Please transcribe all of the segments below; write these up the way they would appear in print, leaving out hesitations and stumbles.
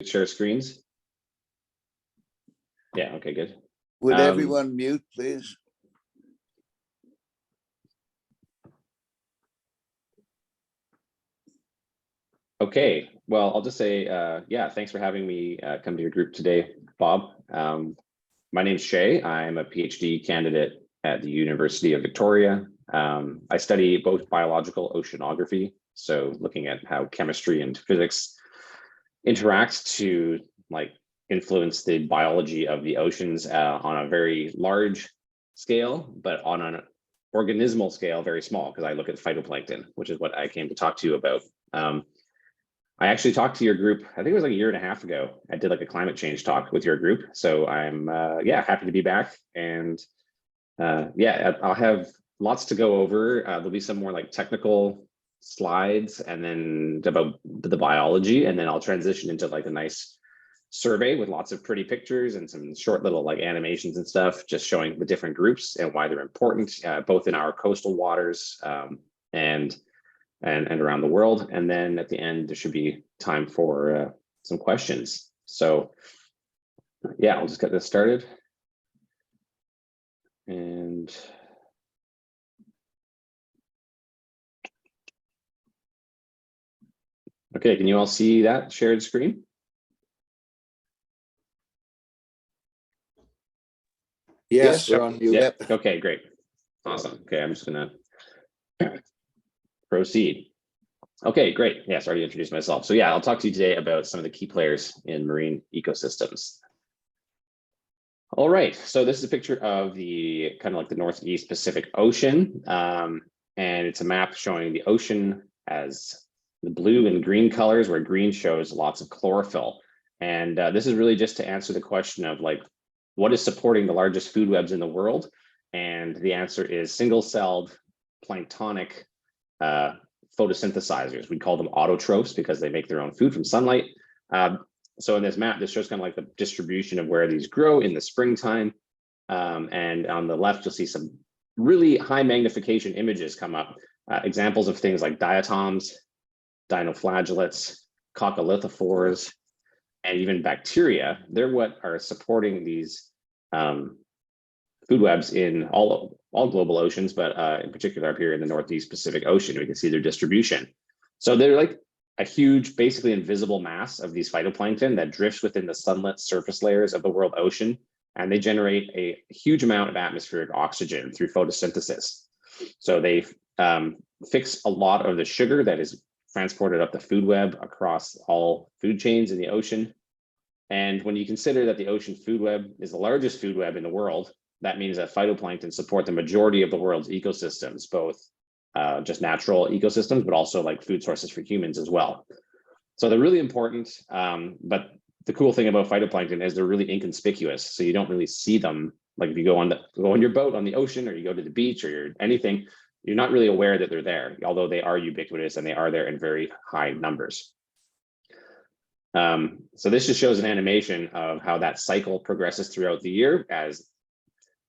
share screens? Yeah, okay, good. Would everyone mute, please? Okay, well, I'll just say, yeah, thanks for having me come to your group today, Bob. My name's Shea. I'm a PhD candidate at the University of Victoria. I study both biological oceanography, so looking at how chemistry and physics interact to influence the biology of the oceans on a very large scale, but on an organismal scale, very small, because I look at phytoplankton, which is what I came to talk to you about. I actually talked to your group, I think it was like a year and a half ago. I did like a climate change talk with your group. So I'm, yeah, happy to be back. And yeah, I'll have lots to go over. There'll be some more like technical slides and then about the biology. And then I'll transition into like a nice survey with lots of pretty pictures and some short little like animations and stuff, just showing the different groups and why they're important, both in our coastal waters and around the world. And then at the end, there should be time for some questions. So yeah, I'll just get this started. And okay, can you all see that shared screen? Yes, we're on you. Yeah. Okay, great. Awesome. Okay, I'm just gonna proceed. Okay, great. Yeah, sorry to introduce myself. So yeah, I'll talk to you today about some of the key players in marine ecosystems. All right, so this is a picture of the kind of like the Northeast Pacific Ocean. And it's a map showing the ocean as the blue and green colors, where green shows lots of chlorophyll. And this is really just to answer the question of like, what is supporting the largest food webs in the world? And the answer is single-celled planktonic photosynthesizers. We call them autotrophs because they make their own food from sunlight. So in this map, this shows kind of like the distribution of where these grow in the springtime. And on the left, you'll see some really high magnification images come up. Examples of things like diatoms, dinoflagellates, Cocalithophores, and even bacteria. They're what are supporting these food webs in all global oceans, but in particular up here in the Northeast Pacific Ocean, we can see their distribution. So they're like a huge, basically invisible mass of these phytoplankton that drifts within the sunlit surface layers of the world ocean, and they generate a huge amount of atmospheric oxygen through photosynthesis. So they fix a lot of the sugar that is transported up the food web across all food chains in the ocean. And when you consider that the ocean food web is the largest food web in the world, that means that phytoplankton support the majority of the world's ecosystems, both just natural ecosystems, but also like food sources for humans as well. So they're really important, but the cool thing about phytoplankton is they're really inconspicuous. So you don't really see them. Like if you go on your boat on the ocean, or you go to the beach, or anything, you're not really aware that they're there, although they are ubiquitous and they are there in very high numbers. So this just shows an animation of how that cycle progresses throughout the year. As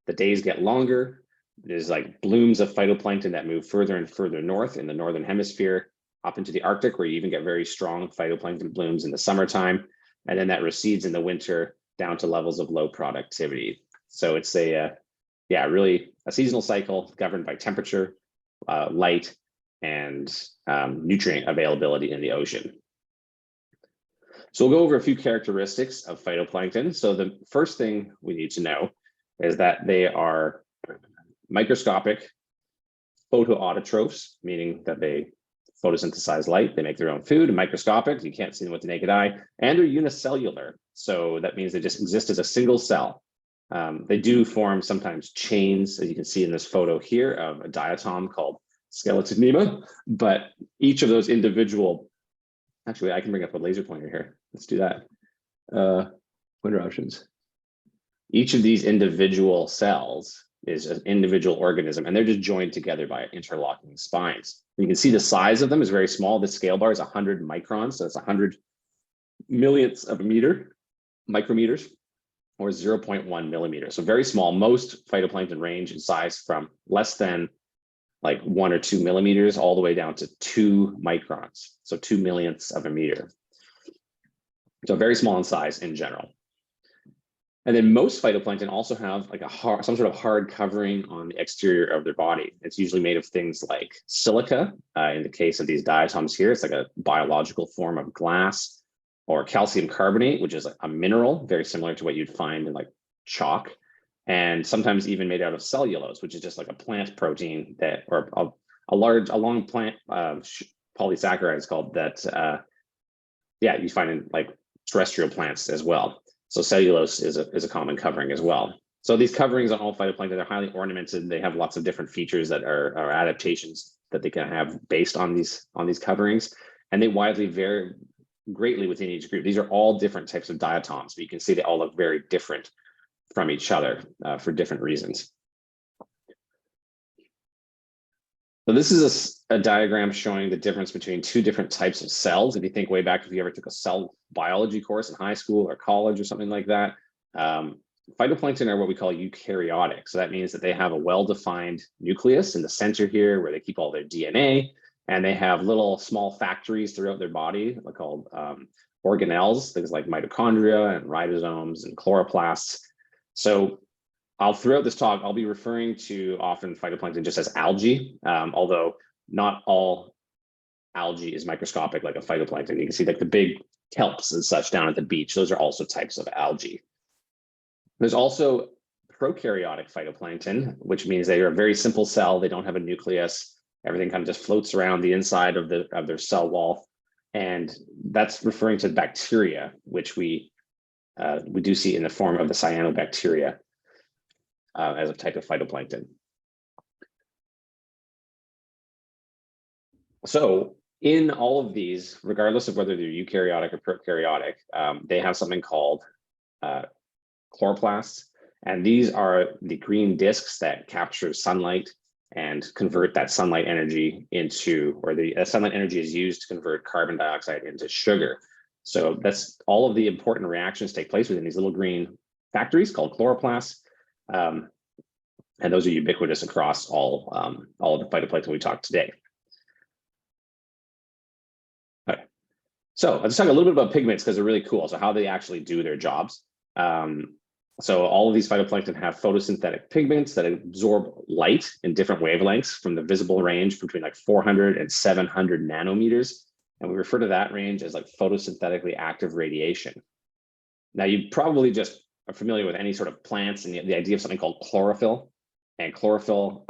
the days get longer, there's like blooms of phytoplankton that move further and further north in the northern hemisphere, up into the Arctic, where you even get very strong phytoplankton blooms in the summertime. And then that recedes in the winter down to levels of low productivity. So it's really a seasonal cycle governed by temperature, light, and nutrient availability in the ocean. So we'll go over a few characteristics of phytoplankton. So the first thing we need to know is that they are microscopic photoautotrophs, meaning that they photosynthesize light, they make their own food. Microscopic, you can't see them with the naked eye, and they're unicellular. So that means they just exist as a single cell. They do form sometimes chains, as you can see in this photo here, of a diatom called Skeletonema, but each of those individual, actually, I can bring up a laser pointer here. Let's do that. Pointer options. Each of these individual cells is an individual organism, and they're just joined together by interlocking spines. You can see the size of them is very small. The scale bar is 100 microns, so it's 100 millionths of a meter, micrometers, or 0.1 millimeters. So very small. Most phytoplankton range in size from less than like 1 or 2 millimeters all the way down to 2 microns, so 2 millionths of a meter. So very small in size in general. And then most phytoplankton also have like some sort of hard covering on the exterior of their body. It's usually made of things like silica. In the case of these diatoms here, it's like a biological form of glass, or calcium carbonate, which is a mineral very similar to what you'd find in like chalk, and sometimes even made out of cellulose, which is just like a plant protein that, or a long plant polysaccharides called that. Yeah, you find in like terrestrial plants as well. So cellulose is a common covering as well. So these coverings on all phytoplankton, they're highly ornamented. They have lots of different features that are adaptations that they can have based on these coverings, and they widely vary greatly within each group. These are all different types of diatoms, but you can see they all look very different from each other for different reasons. So this is a diagram showing the difference between two different types of cells. If you think way back, if you ever took a cell biology course in high school or college or something like that, phytoplankton are what we call eukaryotic. So that means that they have a well-defined nucleus in the center here where they keep all their DNA, and they have little small factories throughout their body called organelles, things like mitochondria and ribosomes and chloroplasts. So throughout this talk, I'll be referring to often phytoplankton just as algae, although not all algae is microscopic like a phytoplankton. You can see like the big kelps and such down at the beach. Those are also types of algae. There's also prokaryotic phytoplankton, which means they are a very simple cell. They don't have a nucleus. Everything kind of just floats around the inside of their cell wall. And that's referring to bacteria, which we do see in the form of the cyanobacteria. As a type of phytoplankton. So in all of these, regardless of whether they're eukaryotic or prokaryotic, they have something called chloroplasts. And these are the green discs that capture sunlight and convert that sunlight energy into, or the sunlight energy is used to convert carbon dioxide into sugar. So that's all of the important reactions take place within these little green factories called chloroplasts. And those are ubiquitous across all of the phytoplankton we talked today. All right. So let's talk a little bit about pigments because they're really cool. So how they actually do their jobs. So all of these phytoplankton have photosynthetic pigments that absorb light in different wavelengths from the visible range between like 400 and 700 nanometers. And we refer to that range as like photosynthetically active radiation. Now, you probably just are familiar with any sort of plants and the idea of something called chlorophyll. And chlorophyll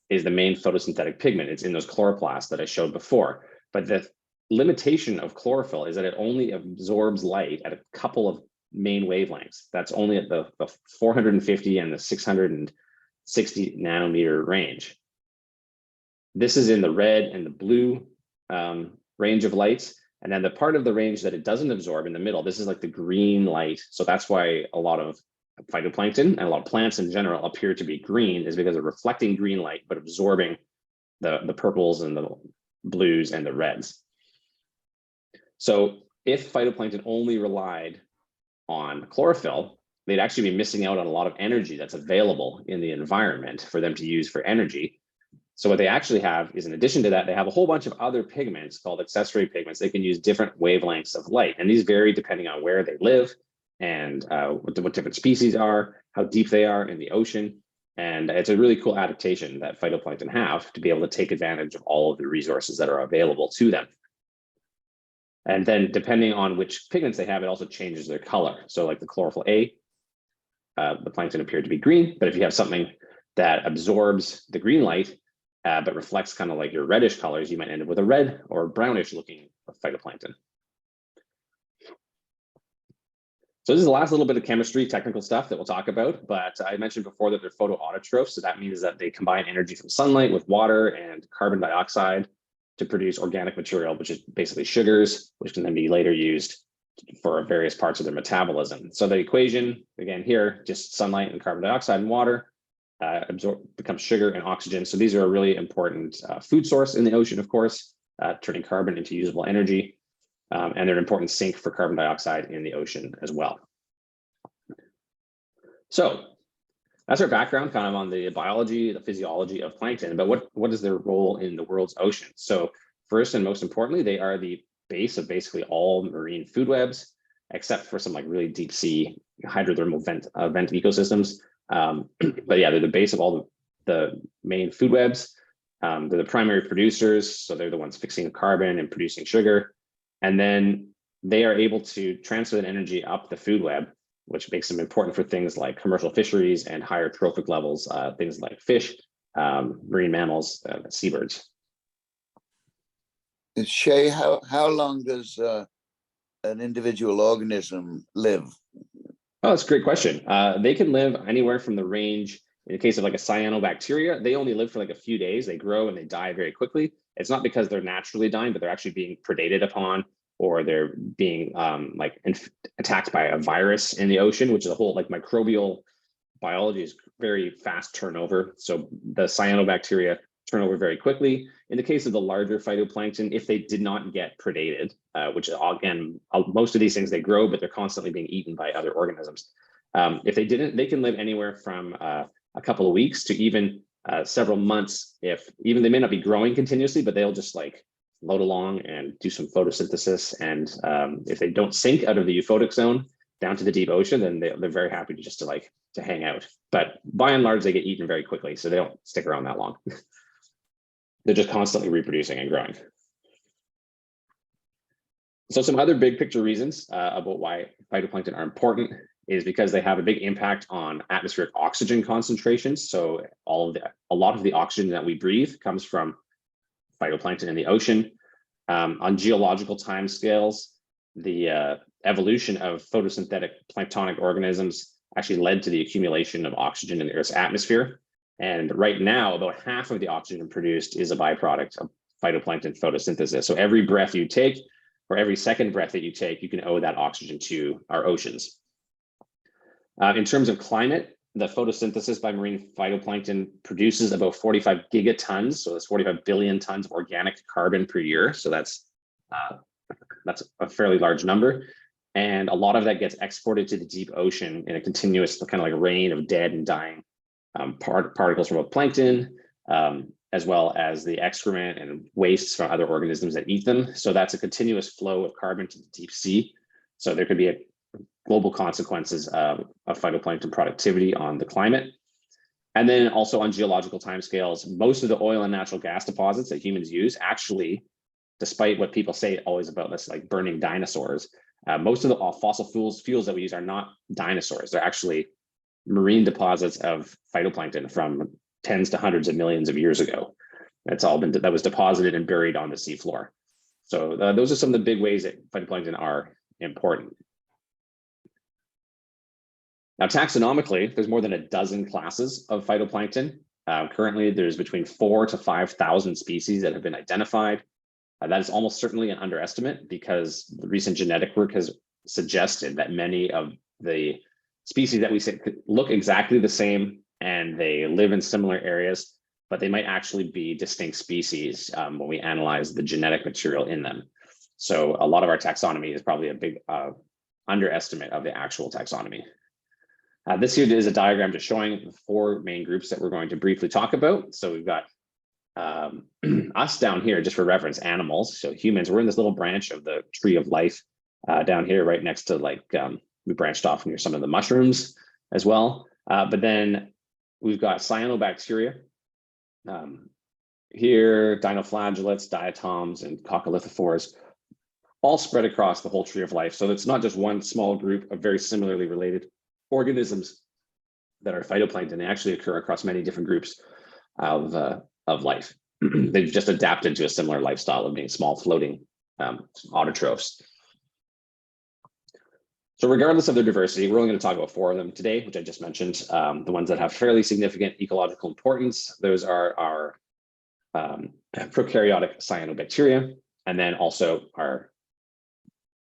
is the main photosynthetic pigment. It's in those chloroplasts that I showed before. But the limitation of chlorophyll is that it only absorbs light at a couple of main wavelengths. That's only at the 450 and the 660 nanometer range. This is in the red and the blue range of lights. And then the part of the range that it doesn't absorb in the middle, this is like the green light. So that's why a lot of phytoplankton and a lot of plants in general appear to be green, is because they're reflecting green light, but absorbing the purples and the blues and the reds. So if phytoplankton only relied on chlorophyll, they'd actually be missing out on a lot of energy that's available in the environment for them to use for energy. So what they actually have is, in addition to that, they have a whole bunch of other pigments called accessory pigments. They can use different wavelengths of light, and these vary depending on where they live and what different species are, how deep they are in the ocean. And it's a really cool adaptation that phytoplankton have to be able to take advantage of all of the resources that are available to them. And then depending on which pigments they have, it also changes their color. So like the chlorophyll A, the plankton appeared to be green, but if you have something that absorbs the green light, but reflects kind of like your reddish colors, you might end up with a red or brownish looking phytoplankton. So this is the last little bit of chemistry, technical stuff that we'll talk about, but I mentioned before that they're photoautotrophs. So that means that they combine energy from sunlight with water and carbon dioxide to produce organic material, which is basically sugars, which can then be later used for various parts of their metabolism. So the equation, again here, just sunlight and carbon dioxide and water becomes sugar and oxygen. So these are a really important food source in the ocean, of course, turning carbon into usable energy. And they're an important sink for carbon dioxide in the ocean as well. So that's our background kind of on the biology, the physiology of plankton, but what is their role in the world's oceans? So first and most importantly, they are the base of basically all marine food webs. except for some like really deep sea hydrothermal vent ecosystems. But yeah, they're the base of all the main food webs. They're the primary producers, so they're the ones fixing the carbon and producing sugar. And then they are able to transfer that energy up the food web, which makes them important for things like commercial fisheries and higher trophic levels, things like fish, marine mammals, seabirds. Shea, how long does an individual organism live? Oh, that's a great question. They can live anywhere from the range. In the case of like a cyanobacteria, they only live for like a few days. They grow and they die very quickly. It's not because they're naturally dying, but they're actually being predated upon, or they're being attacked by a virus in the ocean, which is a whole like microbial biology is very fast turnover. So the cyanobacteria turn over very quickly. In the case of the larger phytoplankton, if they did not get predated, which again, most of these things, they grow, but they're constantly being eaten by other organisms. If they didn't, they can live anywhere from a couple of weeks to even several months. If even they may not be growing continuously, but they'll just like float along and do some photosynthesis. And if they don't sink out of the euphotic zone down to the deep ocean, then they're very happy to hang out. But by and large, they get eaten very quickly, so they don't stick around that long. They're just constantly reproducing and growing. So some other big picture reasons about why phytoplankton are important is because they have a big impact on atmospheric oxygen concentrations. So a lot of the oxygen that we breathe comes from phytoplankton in the ocean. On geological timescales, the evolution of photosynthetic planktonic organisms actually led to the accumulation of oxygen in the Earth's atmosphere. And right now, about half of the oxygen produced is a byproduct of phytoplankton photosynthesis. So every breath you take, or every second breath that you take, you can owe that oxygen to our oceans. In terms of climate, the photosynthesis by marine phytoplankton produces about 45 gigatons. So that's 45 billion tons of organic carbon per year. So that's a fairly large number. And a lot of that gets exported to the deep ocean in a continuous kind of like rain of dead and dying particles from plankton, as well as the excrement and wastes from other organisms that eat them. So that's a continuous flow of carbon to the deep sea. So there could be global consequences of phytoplankton productivity on the climate. And then also on geological timescales, most of the oil and natural gas deposits that humans use actually, despite what people say always about this, like burning dinosaurs, most of the fossil fuels that we use are not dinosaurs. They're actually marine deposits of phytoplankton from tens to hundreds of millions of years ago. That was deposited and buried on the seafloor. So those are some of the big ways that phytoplankton are important. Now, taxonomically, there's more than a dozen classes of phytoplankton. Currently, there's between 4,000 to 5,000 species that have been identified. That is almost certainly an underestimate because the recent genetic work has suggested that many of the species that we say look exactly the same and they live in similar areas, but they might actually be distinct species when we analyze the genetic material in them. So a lot of our taxonomy is probably a big underestimate of the actual taxonomy. This here is a diagram just showing the 4 main groups that we're going to briefly talk about. So we've got us down here, just for reference, animals. So humans, we're in this little branch of the tree of life down here, right next to we branched off near some of the mushrooms as well. But then we've got cyanobacteria. Here, dinoflagellates, diatoms, and Cocalithophores, all spread across the whole tree of life. So it's not just one small group of very similarly related organisms that are phytoplankton. They actually occur across many different groups of life. They've just adapted to a similar lifestyle of being small floating autotrophs. So regardless of their diversity, we're only going to talk about 4 of them today, which I just mentioned. The ones that have fairly significant ecological importance, those are our prokaryotic cyanobacteria, and then also our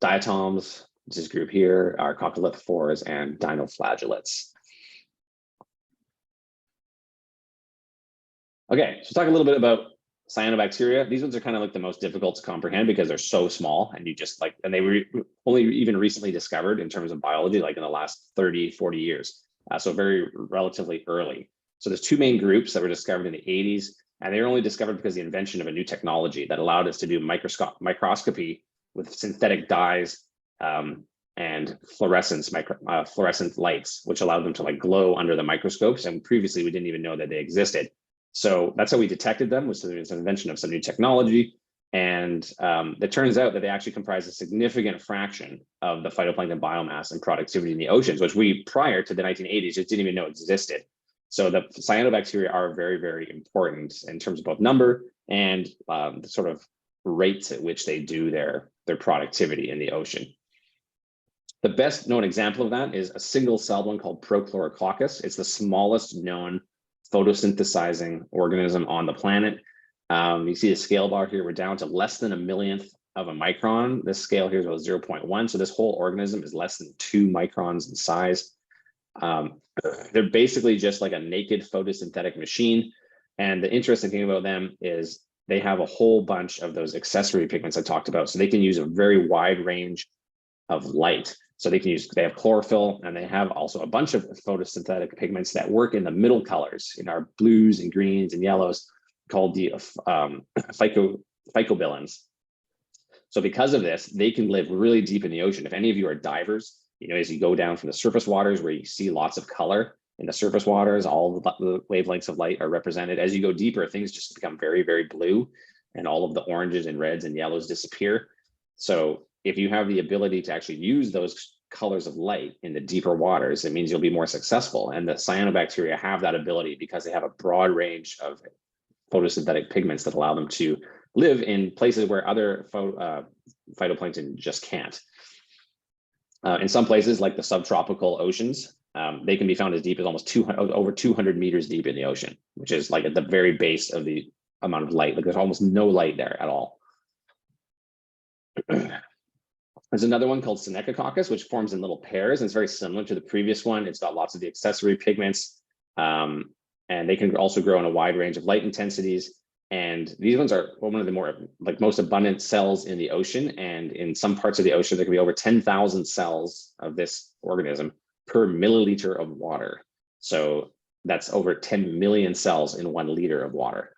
diatoms, this group here, our Cocalithophores and dinoflagellates. Okay, so talk a little bit about cyanobacteria. These ones are kind of like the most difficult to comprehend because they're so small and and they were only even recently discovered in terms of biology, like in the last 30, 40 years. So very relatively early. So there's 2 main groups that were discovered in the 80s, and they were only discovered because of the invention of a new technology that allowed us to do microscopy with synthetic dyes and fluorescent lights, which allowed them to like glow under the microscopes. And previously we didn't even know that they existed. So that's how we detected them, was an invention of some new technology. And it turns out that they actually comprise a significant fraction of the phytoplankton biomass and productivity in the oceans, which we, prior to the 1980s, just didn't even know existed. So the cyanobacteria are very, very important in terms of both number and the sort of rates at which they do their productivity in the ocean. The best known example of that is a single-celled one called Prochlorococcus. It's the smallest known photosynthesizing organism on the planet. You see the scale bar here, we're down to less than a millionth of a micron. This scale here is about 0.1. So this whole organism is less than 2 microns in size. They're basically just like a naked photosynthetic machine. And the interesting thing about them is they have a whole bunch of those accessory pigments I talked about. So they can use a very wide range of light. So they have chlorophyll, and they have also a bunch of photosynthetic pigments that work in the middle colors, in our blues and greens and yellows, called the phycobilins. So because of this, they can live really deep in the ocean. If any of you are divers, you know, as you go down from the surface waters where you see lots of color in the surface waters, all the wavelengths of light are represented. As you go deeper, things just become very, very blue, and all of the oranges and reds and yellows disappear. So if you have the ability to actually use those colors of light in the deeper waters, it means you'll be more successful. And the cyanobacteria have that ability because they have a broad range of photosynthetic pigments that allow them to live in places where other phytoplankton just can't. In some places, like the subtropical oceans, they can be found as deep as almost over 200 meters deep in the ocean, which is like at the very base of the amount of light. Like there's almost no light there at all. There's another one called Cockalithophores, which forms in little pairs, and it's very similar to the previous one. It's got lots of the accessory pigments, and they can also grow in a wide range of light intensities. And these ones are one of the more most abundant cells in the ocean. And in some parts of the ocean, there can be over 10,000 cells of this organism per milliliter of water. So that's over 10 million cells in 1 liter of water.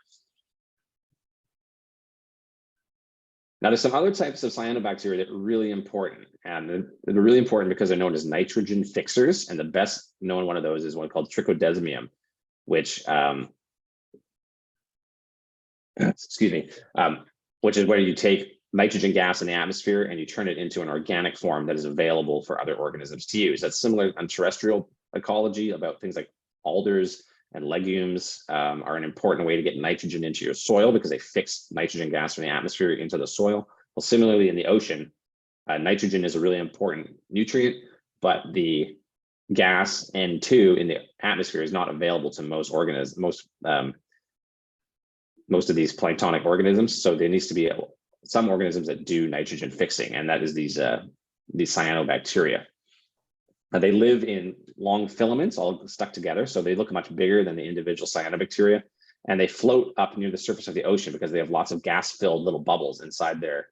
Now, there's some other types of cyanobacteria that are really important, and they're really important because they're known as nitrogen fixers. And the best known one of those is one called Trichodesmium, which, which is where you take nitrogen gas in the atmosphere and you turn it into an organic form that is available for other organisms to use. That's similar on terrestrial ecology, about things like alders and legumes are an important way to get nitrogen into your soil because they fix nitrogen gas from the atmosphere into the soil. Well, similarly in the ocean, nitrogen is a really important nutrient, but the gas N2 in the atmosphere is not available to most organisms, most of these planktonic organisms. So there needs to be some organisms that do nitrogen fixing, and that is these cyanobacteria. They live in long filaments all stuck together, so they look much bigger than the individual cyanobacteria, and they float up near the surface of the ocean because they have lots of gas-filled little bubbles inside their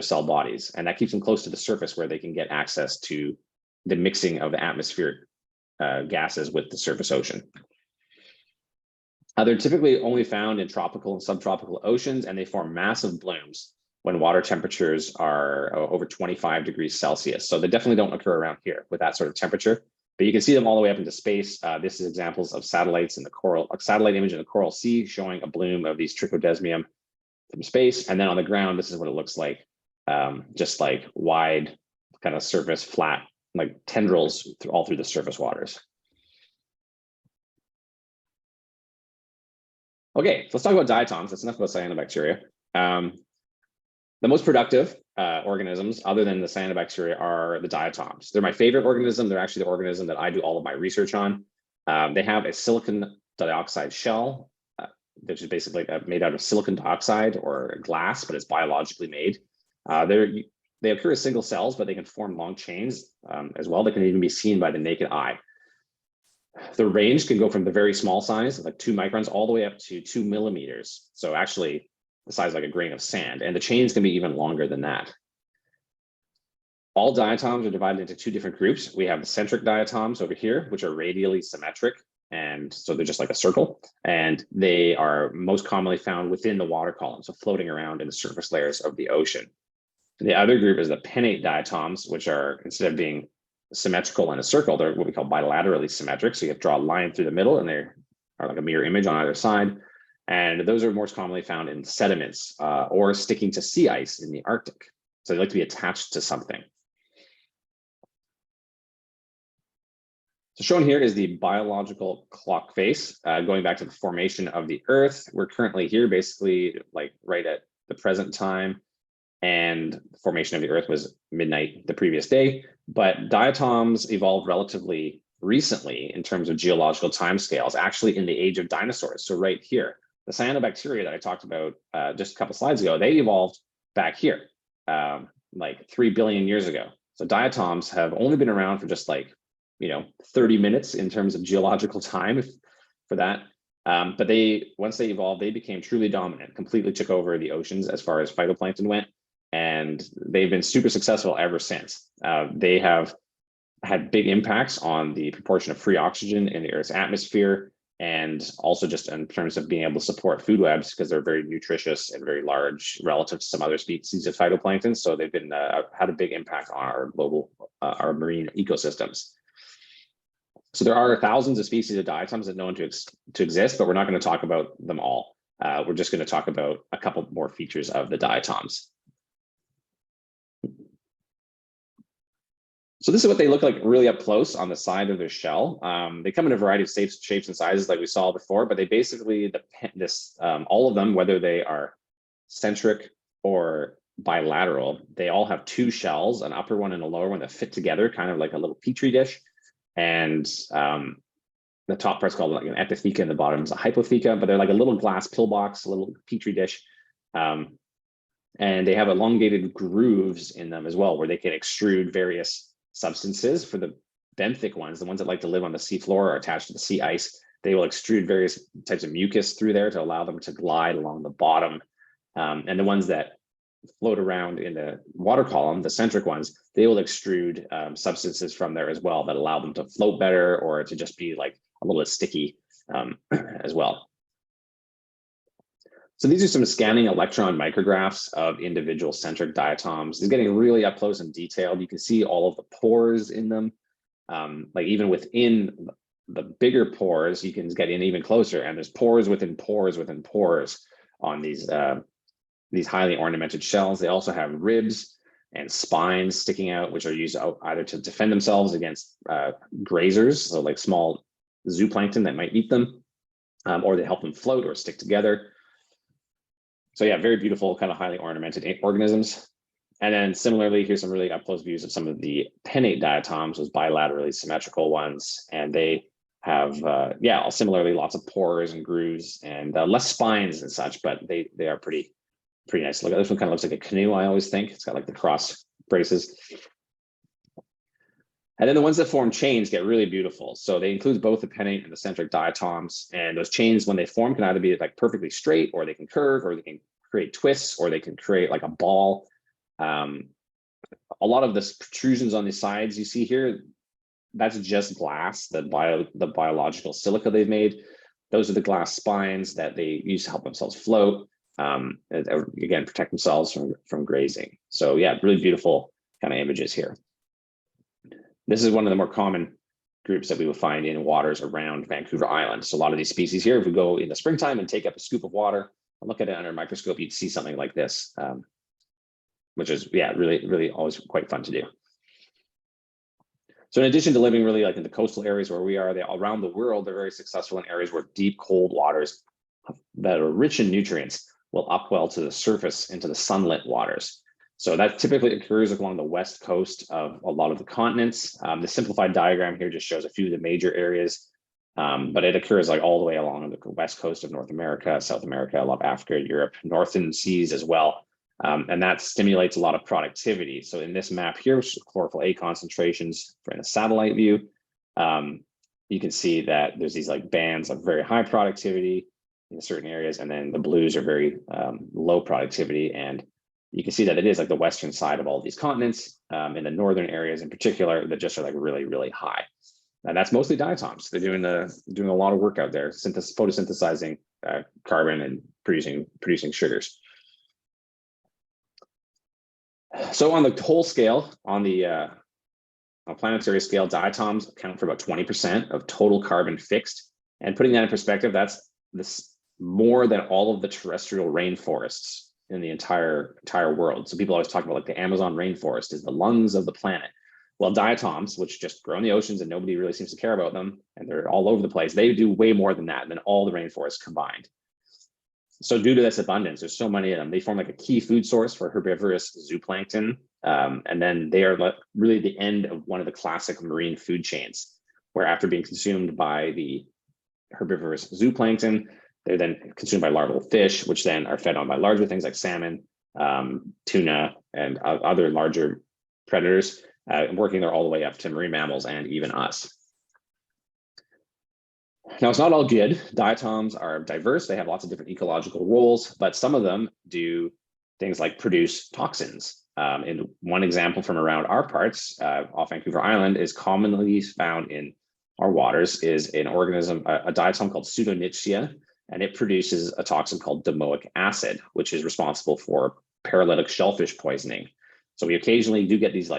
cell bodies, and that keeps them close to the surface where they can get access to the mixing of the atmospheric gases with the surface ocean. They're typically only found in tropical and subtropical oceans, and they form massive blooms when water temperatures are over 25 degrees Celsius. So they definitely don't occur around here with that sort of temperature, but you can see them all the way up into space. This is examples of satellites in the coral, a satellite image in the Coral Sea showing a bloom of these Trichodesmium from space. And then on the ground, this is what it looks like, just like wide kind of surface, flat, like tendrils all through the surface waters. Okay, so let's talk about diatoms. That's enough about cyanobacteria. The most productive organisms, other than the cyanobacteria, are the diatoms. They're my favorite organism. They're actually the organism that I do all of my research on. They have a silicon dioxide shell, which is basically made out of silicon dioxide or glass, but it's biologically made. They occur as single cells, but they can form long chains as well. They can even be seen by the naked eye. The range can go from the very small size, like 2 microns, all the way up to 2 millimeters. So actually the size like a grain of sand, and the chains can be even longer than that. All diatoms are divided into 2 different groups. We have the centric diatoms over here, which are radially symmetric, and so they're just like a circle, and they are most commonly found within the water column, so floating around in the surface layers of the ocean. The other group is the pinnate diatoms, which are, instead of being symmetrical in a circle, they're what we call bilaterally symmetric. So you have to draw a line through the middle, and they are like a mirror image on either side. And those are most commonly found in sediments or sticking to sea ice in the Arctic. So they like to be attached to something. So shown here is the biological clock face, going back to the formation of the Earth. We're currently here, basically, like right at the present time, and the formation of the Earth was midnight the previous day. But diatoms evolved relatively recently in terms of geological timescales, actually in the age of dinosaurs. So right here, the cyanobacteria that I talked about just a couple slides ago, they evolved back here, like 3 billion years ago. So diatoms have only been around for just like, 30 minutes in terms of geological time for that. But once they evolved, they became truly dominant, completely took over the oceans as far as phytoplankton went. And they've been super successful ever since. They have had big impacts on the proportion of free oxygen in the Earth's atmosphere, and also just in terms of being able to support food webs, because they're very nutritious and very large relative to some other species of phytoplankton. So they've been had a big impact on our global, our marine ecosystems. So there are thousands of species of diatoms that are known to exist, but we're not going to talk about them all. We're just going to talk about a couple more features of the diatoms. So this is what they look like really up close on the side of their shell. They come in a variety of shapes and sizes like we saw before, but they basically, all of them, whether they are centric or bilateral, they all have two shells, an upper one and a lower one, that fit together, kind of like a little petri dish. And the top part's called like an epitheca and the bottom is a hypotheca, but they're like a little glass pillbox, a little petri dish. And they have elongated grooves in them as well, where they can extrude various substances. For the benthic ones, the ones that like to live on the seafloor or attached to the sea ice, they will extrude various types of mucus through there to allow them to glide along the bottom. And the ones that float around in the water column, the centric ones, they will extrude substances from there as well that allow them to float better, or to just be like a little bit sticky as well. So these are some scanning electron micrographs of individual centric diatoms. It's getting really up close and detailed. You can see all of the pores in them. Like even within the bigger pores, you can get in even closer, and there's pores within pores within pores on these highly ornamented shells. They also have ribs and spines sticking out, which are used either to defend themselves against grazers, so like small zooplankton that might eat them, or they help them float or stick together. So yeah, very beautiful, kind of highly ornamented organisms. And then similarly, here's some really up close views of some of the pinnate diatoms, those bilaterally symmetrical ones. And they have, similarly lots of pores and grooves and less spines and such, but they are pretty nice. Look, this one kind of looks like a canoe, I always think. It's got like the cross braces. And then the ones that form chains get really beautiful. So they include both the pinnate and the centric diatoms. And those chains, when they form, can either be like perfectly straight, or they can curve, or they can create twists, or they can create like a ball. A lot of the protrusions on the sides you see here, that's just glass, the biological silica they've made. Those are the glass spines that they use to help themselves float. Again, protect themselves from grazing. So yeah, really beautiful kind of images here. This is one of the more common groups that we will find in waters around Vancouver Island. So a lot of these species here, if we go in the springtime and take up a scoop of water and look at it under a microscope, you'd see something like this, which is, yeah, really always quite fun to do. So in addition to living really like in the coastal areas where we are, around the world, they're very successful in areas where deep, cold waters that are rich in nutrients will upwell to the surface into the sunlit waters. So that typically occurs along the west coast of a lot of the continents. The simplified diagram here just shows a few of the major areas, but it occurs like all the way along the west coast of North America, South America, a lot of Africa, Europe, northern seas as well. And that stimulates a lot of productivity. So in this map here, which is chlorophyll A concentrations in a satellite view, you can see that there's these like bands of very high productivity in certain areas, and then the blues are very low productivity. And you can see that it is like the western side of all of these continents, in the northern areas in particular, that just are like really high. And that's mostly diatoms. They're doing a lot of work out there, photosynthesizing carbon and producing sugars. So on the whole scale, on the planetary scale, diatoms account for about 20% of total carbon fixed. And putting that in perspective, that's this more than all of the terrestrial rainforests in the entire world. So people always talk about like the Amazon rainforest is the lungs of the planet. Well, diatoms, which just grow in the oceans and nobody really seems to care about them, and they're all over the place, they do way more than that, than all the rainforests combined. So due to this abundance, there's so many of them, they form like a key food source for herbivorous zooplankton. And then they are really the end of one of the classic marine food chains, where after being consumed by the herbivorous zooplankton, they're then consumed by larval fish, which then are fed on by larger things like salmon, tuna, and other larger predators, working there all the way up to marine mammals and even us. Now, it's not all good. Diatoms are diverse. They have lots of different ecological roles, but some of them do things like produce toxins. And one example from around our parts off Vancouver Island is commonly found in our waters is an organism, a diatom called Pseudonychia, and it produces a toxin called domoic acid, which is responsible for paralytic shellfish poisoning. So we occasionally do get these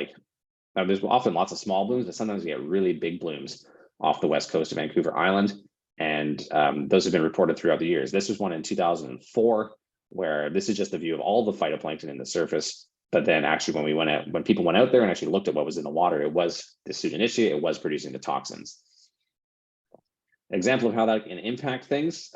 there's often lots of small blooms, but sometimes we get really big blooms off the west coast of Vancouver Island. And those have been reported throughout the years. This was one in 2004, where this is just the view of all the phytoplankton in the surface. But then actually when people went out there and actually looked at what was in the water, it was the Pseudonychia, it was producing the toxins. An example of how that can impact things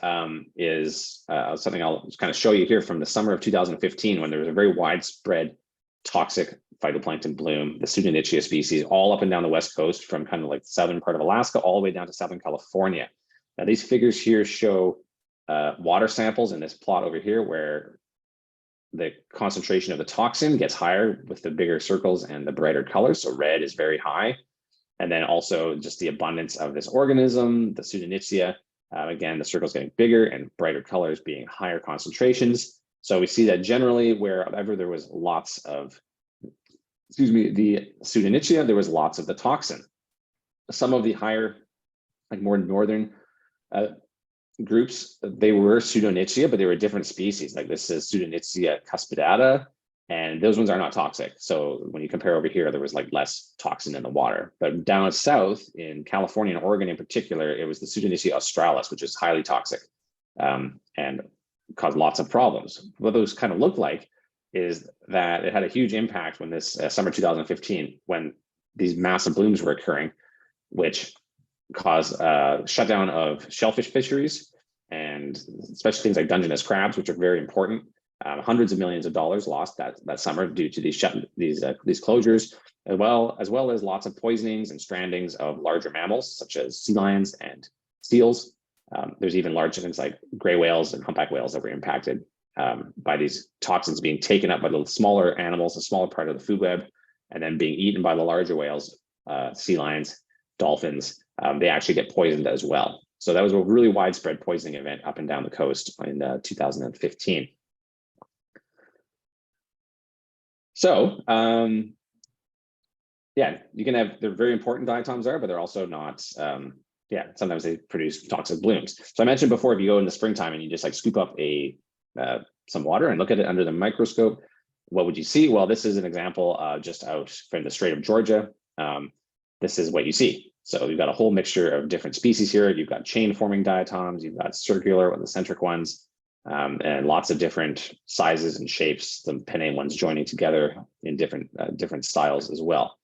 is something I'll just kind of show you here from the summer of 2015, when there was a very widespread toxic phytoplankton bloom, the Pseudonychia species, all up and down the west coast, from kind of like the southern part of Alaska all the way down to Southern California. Now, these figures here show water samples in this plot over here, where the concentration of the toxin gets higher with the bigger circles and the brighter colors. So red is very high. And then also just the abundance of this organism, the Pseudonychia. Again, the circles getting bigger and brighter colors being higher concentrations. So we see that generally wherever there was lots of, the Pseudonychia, there was lots of the toxin. Some of the higher, like more northern groups, they were Pseudonychia, but they were different species. Like this is Pseudonychia cuspidata, and those ones are not toxic. So when you compare over here, there was like less toxin in the water. But down south in California and Oregon in particular, it was the Pseudonychia australis, which is highly toxic and caused lots of problems. What those kind of look like is that it had a huge impact when this summer 2015, when these massive blooms were occurring, which caused shutdown of shellfish fisheries, and especially things like Dungeness crabs, which are very important. Hundreds of millions of dollars lost that summer due to these closures, as well as lots of poisonings and strandings of larger mammals such as sea lions and seals. There's even large things like gray whales and humpback whales that were impacted by these toxins being taken up by the smaller animals, the smaller part of the food web, and then being eaten by the larger whales, sea lions, dolphins. They actually get poisoned as well. So that was a really widespread poisoning event up and down the coast in 2015. So yeah, you can have, they're very important diatoms are, but they're also not, sometimes they produce toxic blooms. So I mentioned before, if you go in the springtime and you just like scoop up some water and look at it under the microscope, what would you see? Well, this is an example just out from the Strait of Georgia. This is what you see. So you've got a whole mixture of different species here. You've got chain forming diatoms, you've got circular or the centric ones, and lots of different sizes and shapes, the penne ones joining together in different styles as well.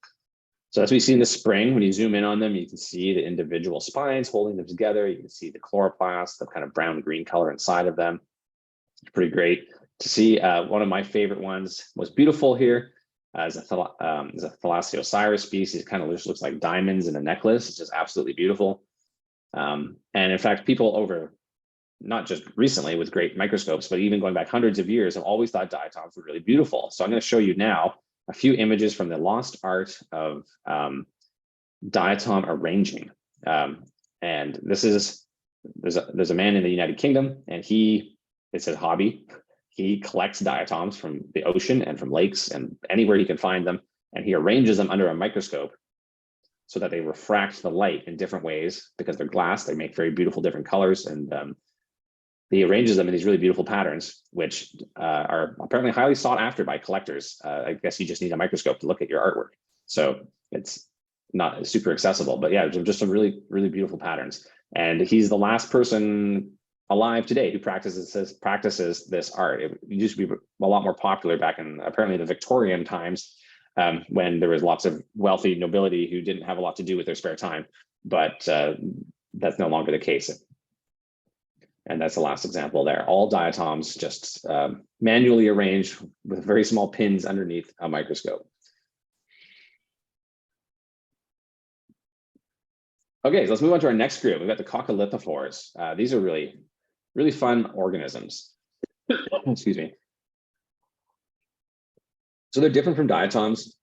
So as we see in the spring, when you zoom in on them, you can see the individual spines holding them together. You can see the chloroplast, the kind of brown-green color inside of them. It's pretty great to see. One of my favorite ones, most beautiful here, is a Thalassioscirus species. It kind of looks like diamonds in a necklace. It's just absolutely beautiful. And in fact, people over, not just recently with great microscopes, but even going back hundreds of years, have always thought diatoms were really beautiful. So I'm going to show you now a few images from the lost art of diatom arranging. And this is, there's a man in the United Kingdom, and it's his hobby. He collects diatoms from the ocean and from lakes and anywhere he can find them, and he arranges them under a microscope so that they refract the light in different ways. Because they're glass, they make very beautiful different colors, and he arranges them in these really beautiful patterns, which are apparently highly sought after by collectors. I guess you just need a microscope to look at your artwork. So it's not super accessible, but yeah, just some really, really beautiful patterns. And he's the last person alive today who practices this art. It used to be a lot more popular back in apparently the Victorian times, when there was lots of wealthy nobility who didn't have a lot to do with their spare time, but that's no longer the case. And that's the last example there. All diatoms just manually arranged with very small pins underneath a microscope. Okay, so let's move on to our next group. We've got the Cocalithophores. These are really, really fun organisms. Excuse me. So they're different from diatoms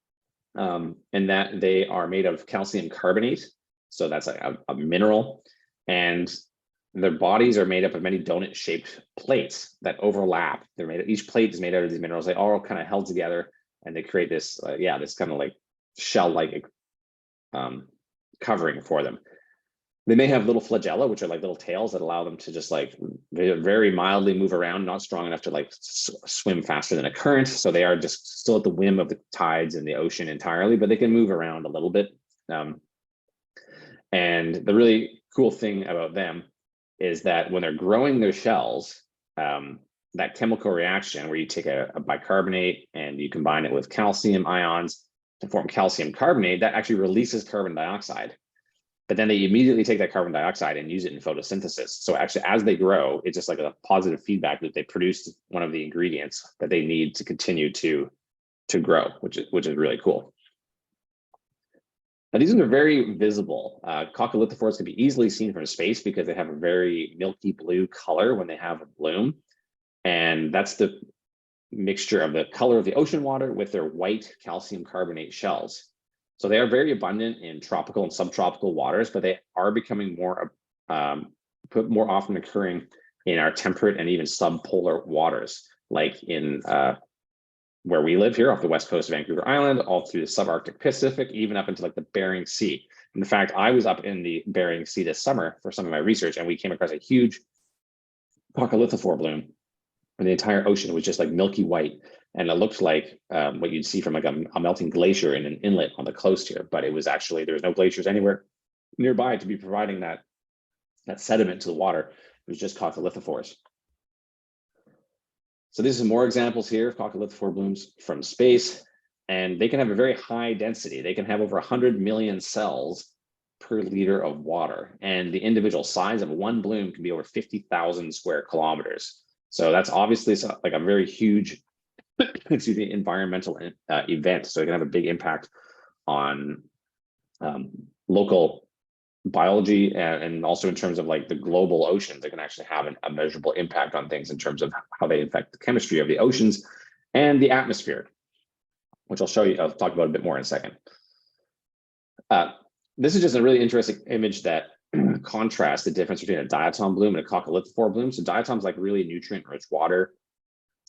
in that they are made of calcium carbonate. So that's like a mineral. And their bodies are made up of many donut-shaped plates that overlap. Each plate is made out of these minerals. They all kind of held together, and they create this, this kind of like shell-like covering for them. They may have little flagella, which are like little tails that allow them to just like very mildly move around, not strong enough to like swim faster than a current. So they are just still at the whim of the tides in the ocean entirely, but they can move around a little bit. And the really cool thing about them is that when they're growing their shells, that chemical reaction where you take a bicarbonate and you combine it with calcium ions to form calcium carbonate, that actually releases carbon dioxide. But then they immediately take that carbon dioxide and use it in photosynthesis. So actually, as they grow, it's just like a positive feedback that they produce one of the ingredients that they need to continue to grow, which is really cool. Now, these are very visible. Cocalithophores can be easily seen from space because they have a very milky blue color when they have a bloom. And that's the mixture of the color of the ocean water with their white calcium carbonate shells. So they are very abundant in tropical and subtropical waters, but they are becoming more often occurring in our temperate and even subpolar waters, like in where we live here off the west coast of Vancouver Island, all through the subarctic Pacific, even up into like the Bering Sea. In fact, I was up in the Bering Sea this summer for some of my research, and we came across a huge Cocalithophore bloom, and the entire ocean was just like milky white. And it looked like what you'd see from like a melting glacier in an inlet on the coast here, but it was actually, there was no glaciers anywhere nearby to be providing that sediment to the water. It was just Cocalithophores. So these are more examples here of Cocalithophore blooms from space, and they can have a very high density. They can have over 100 million cells per liter of water, and the individual size of one bloom can be over 50,000 square kilometers. So that's obviously like a very huge environmental event. So it can have a big impact on local biology and also in terms of like the global oceans. They can actually have a measurable impact on things in terms of how they affect the chemistry of the oceans and the atmosphere, which I'll talk about a bit more in a second. This is just a really interesting image that contrasts the difference between a diatom bloom and a Cocalithophore bloom. So diatoms like really nutrient-rich water.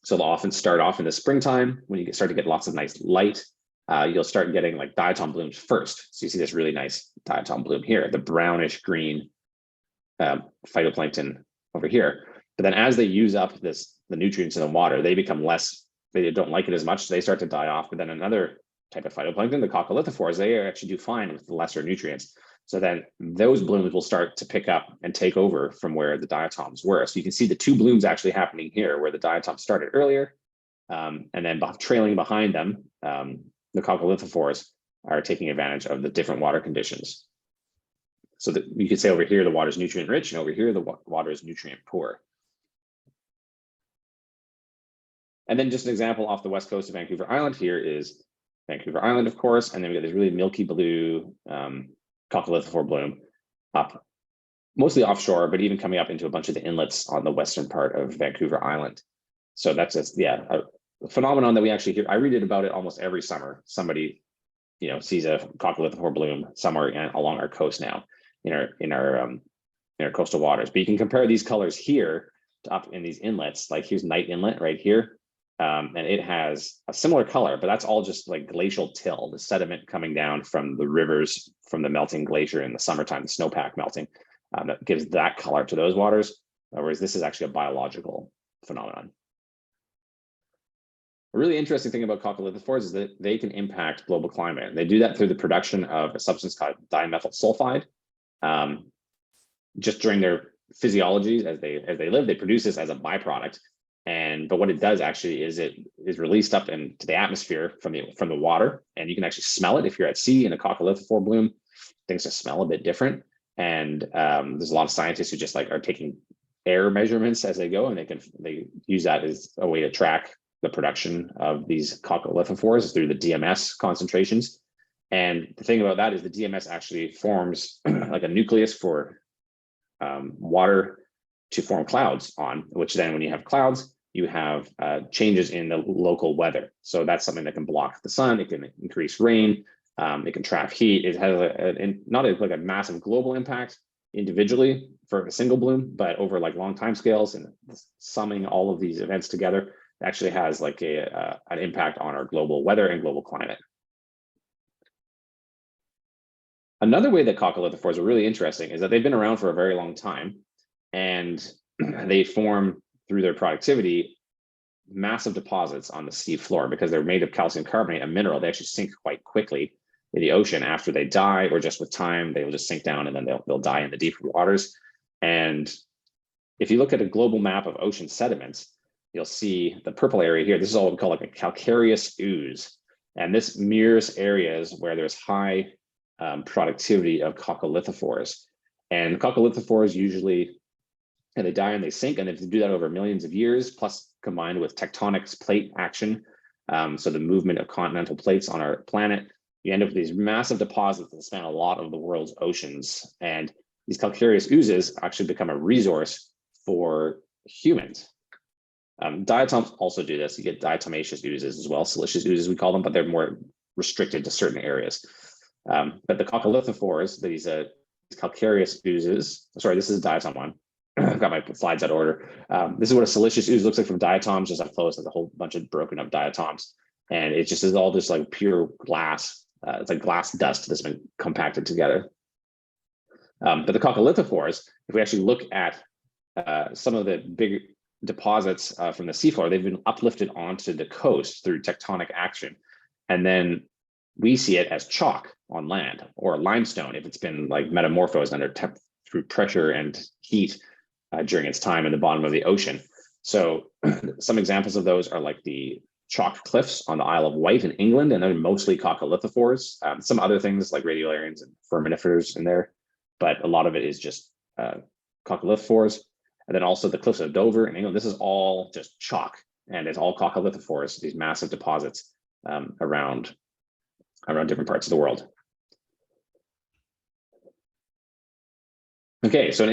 So they'll often start off in the springtime when you start to get lots of nice light. You'll start getting like diatom blooms first. So you see this really nice diatom bloom here, the brownish green phytoplankton over here. But then as they use up the nutrients in the water, they become less, they don't like it as much, so they start to die off. But then another type of phytoplankton, the Cocalithophores, they actually do fine with the lesser nutrients. So then those blooms will start to pick up and take over from where the diatoms were. So you can see the two blooms actually happening here where the diatoms started earlier, and then trailing behind them, the Cocalithophores are taking advantage of the different water conditions. So that you could say over here, the water is nutrient rich, and over here, the water is nutrient poor. And then just an example off the west coast of Vancouver Island here is Vancouver Island, of course, and then we got this really milky blue Cocalithophore bloom up, mostly offshore, but even coming up into a bunch of the inlets on the western part of Vancouver Island. So that's just, a phenomenon that we actually hear. I read about it almost every summer. Somebody, sees a Cocalithophore bloom somewhere along our coast now in our coastal waters. But you can compare these colors here to up in these inlets. Like here's Night Inlet right here. And it has a similar color, but that's all just like glacial till, the sediment coming down from the rivers, from the melting glacier in the summertime, the snowpack melting, that gives that color to those waters. whereas this is actually a biological phenomenon. A really interesting thing about coccolithophores is that they can impact global climate. And they do that through the production of a substance called dimethyl sulfide. Just during their physiology, as they live, they produce this as a byproduct. But what it does actually is it is released up into the atmosphere from the water, and you can actually smell it if you're at sea in a coccolithophore bloom. Things just smell a bit different. And there's a lot of scientists who just are taking air measurements as they go, and they use that as a way to track the production of these coccolithophores through the DMS concentrations. And the thing about that is the DMS actually forms like a nucleus for water to form clouds on, which then when you have clouds, you have changes in the local weather. So that's something that can block the sun, it can increase rain, it can trap heat. It has not like a massive global impact individually for a single bloom, but over like long time scales and summing all of these events together, actually has like an impact on our global weather and global climate. Another way that coccolithophores are really interesting is that they've been around for a very long time, and they form through their productivity massive deposits on the sea floor because they're made of calcium carbonate, a mineral. They actually sink quite quickly in the ocean after they die, or just with time, they will just sink down and then they'll die in the deeper waters. And if you look at a global map of ocean sediments, you'll see the purple area here. This is all we call like a calcareous ooze. And this mirrors areas where there's high productivity of coccolithophores. And coccolithophores usually, and they die and they sink, and if they do that over millions of years, plus combined with tectonic plate action, so the movement of continental plates on our planet, you end up with these massive deposits that span a lot of the world's oceans. And these calcareous oozes actually become a resource for humans. Diatoms also do this. You get diatomaceous oozes as well, silicious oozes we call them, but they're more restricted to certain areas. But the coccolithophores, these calcareous oozes, sorry, this is a diatom one. I've got my slides out of order. This is what a silicious ooze looks like from diatoms, just up close. There's a whole bunch of broken up diatoms. And it just is all just like pure glass. It's like glass dust that's been compacted together. But the coccolithophores, if we actually look at some of the big deposits from the seafloor, they've been uplifted onto the coast through tectonic action. And then we see it as chalk on land, or limestone if it's been like metamorphosed through pressure and heat during its time in the bottom of the ocean. So some examples of those are like the chalk cliffs on the Isle of Wight in England, and they're mostly coccolithophores. Some other things like radiolarians and foraminifers in there, but a lot of it is just coccolithophores. And then also the cliffs of Dover in England, this is all just chalk, and it's all coccolithophores, these massive deposits around different parts of the world. Okay, so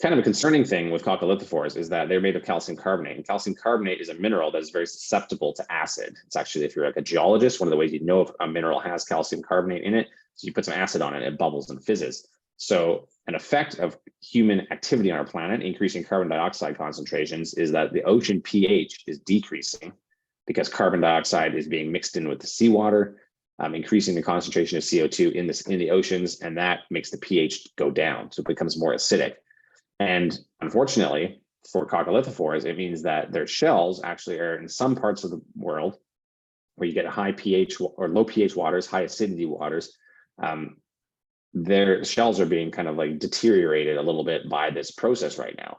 kind of a concerning thing with coccolithophores is that they're made of calcium carbonate, and calcium carbonate is a mineral that is very susceptible to acid. It's actually, if you're like a geologist, one of the ways you know if a mineral has calcium carbonate in it, so you put some acid on it, it bubbles and fizzes. So an effect of human activity on our planet, increasing carbon dioxide concentrations, is that the ocean pH is decreasing because carbon dioxide is being mixed in with the seawater, increasing the concentration of CO2 in the oceans, and that makes the pH go down, so it becomes more acidic. And unfortunately, for coccolithophores, it means that their shells actually are in some parts of the world where you get a high pH or low pH waters, high acidity waters. Their shells are being kind of like deteriorated a little bit by this process right now.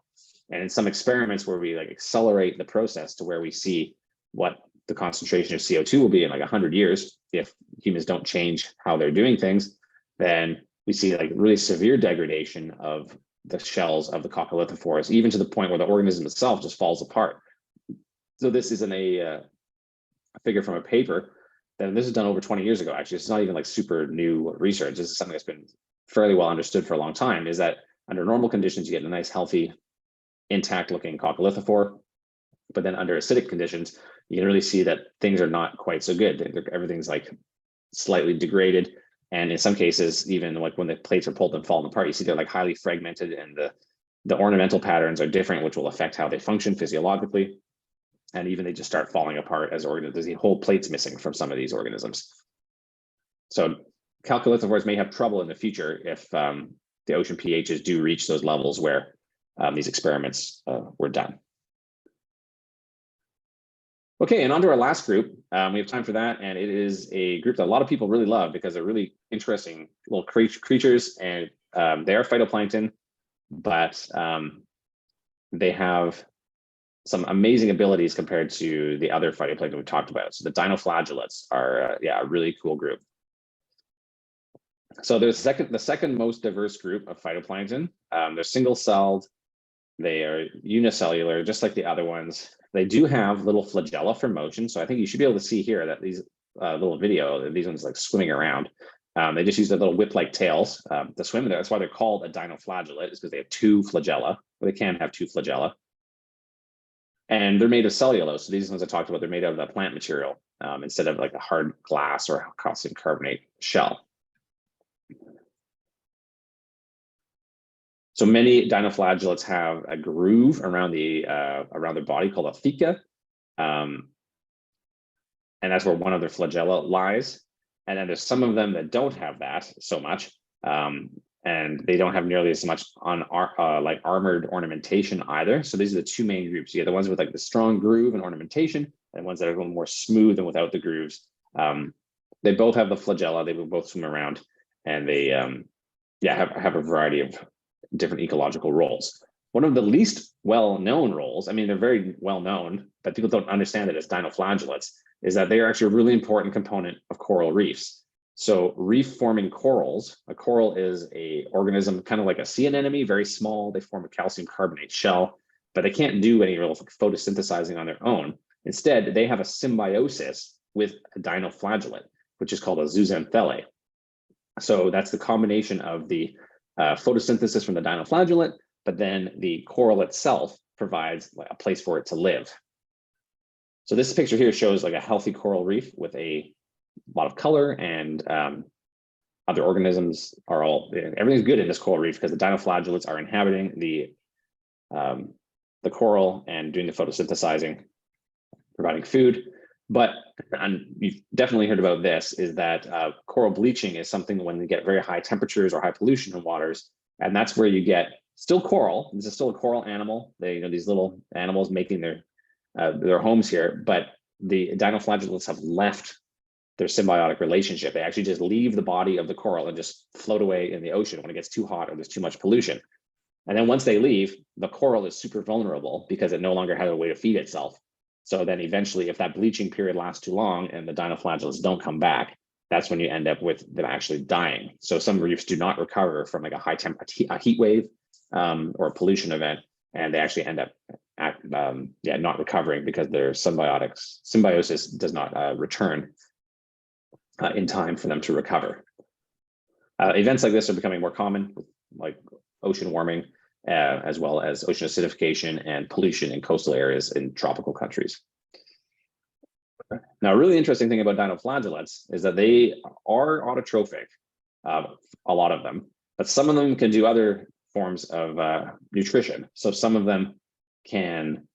And in some experiments where we like accelerate the process to where we see what the concentration of CO2 will be in like 100 years, if humans don't change how they're doing things, then we see like really severe degradation of the shells of the coccolithophores, even to the point where the organism itself just falls apart. So this isn't a figure from a paper. And this was done over 20 years ago, actually. It's not even like super new research. This is something that's been fairly well understood for a long time, is that under normal conditions, you get a nice, healthy, intact looking coccolithophore. But then under acidic conditions, you can really see that things are not quite so good. Everything's like slightly degraded. And in some cases, even like when the plates are pulled and falling apart, you see they're like highly fragmented, and the ornamental patterns are different, which will affect how they function physiologically. And even they just start falling apart as organisms. There's whole plates missing from some of these organisms. So coccolithophores may have trouble in the future if the ocean pHs do reach those levels where these experiments were done. Okay, and on to our last group. We have time for that, and it is a group that a lot of people really love because they're really interesting little creatures, and they are phytoplankton, but they have some amazing abilities compared to the other phytoplankton we talked about. So the dinoflagellates are, a really cool group. So there's the second most diverse group of phytoplankton. They're single-celled, they are unicellular, just like the other ones. They do have little flagella for motion. So I think you should be able to see here that these little video, these ones like swimming around. They just use their little whip-like tails to swim. That's why they're called a dinoflagellate, is because they have two flagella, or they can have two flagella. And they're made of cellulose. So these ones I talked about, they're made out of the plant material instead of like a hard glass or calcium carbonate shell. So many dinoflagellates have a groove around their body called a theca, and that's where one of their flagella lies. And then there's some of them that don't have that so much, and they don't have nearly as much like armored ornamentation either. So these are the two main groups. You get the ones with like the strong groove and ornamentation, and ones that are a little more smooth and without the grooves. They both have the flagella. They will both swim around, and they have a variety of different ecological roles. One of the least well-known roles, I mean, they're very well-known, but people don't understand it as dinoflagellates, is that they are actually a really important component of coral reefs. So reef-forming corals, a coral is a organism kind of like a sea anemone, very small. They form a calcium carbonate shell, but they can't do any real photosynthesizing on their own. Instead, they have a symbiosis with a dinoflagellate, which is called a zooxanthellae. So that's the combination of the photosynthesis from the dinoflagellate, but then the coral itself provides a place for it to live. So this picture here shows like a healthy coral reef with a lot of color, and other organisms are everything's good in this coral reef because the dinoflagellates are inhabiting the coral and doing the photosynthesizing, providing food. But, and you've definitely heard about this, is that coral bleaching is something when you get very high temperatures or high pollution in waters, and that's where you get still coral. This is still a coral animal. They, these little animals making their homes here, but the dinoflagellates have left their symbiotic relationship. They actually just leave the body of the coral and just float away in the ocean when it gets too hot or there's too much pollution. And then once they leave, the coral is super vulnerable because it no longer has a way to feed itself. So then eventually, if that bleaching period lasts too long and the dinoflagellates don't come back, that's when you end up with them actually dying. So some reefs do not recover from like a heat wave or a pollution event, and they actually end up not recovering because their symbiosis does not return in time for them to recover. Events like this are becoming more common, like ocean warming, as well as ocean acidification and pollution in coastal areas in tropical countries. Now, a really interesting thing about dinoflagellates is that they are autotrophic, a lot of them, but some of them can do other forms of nutrition. So some of them can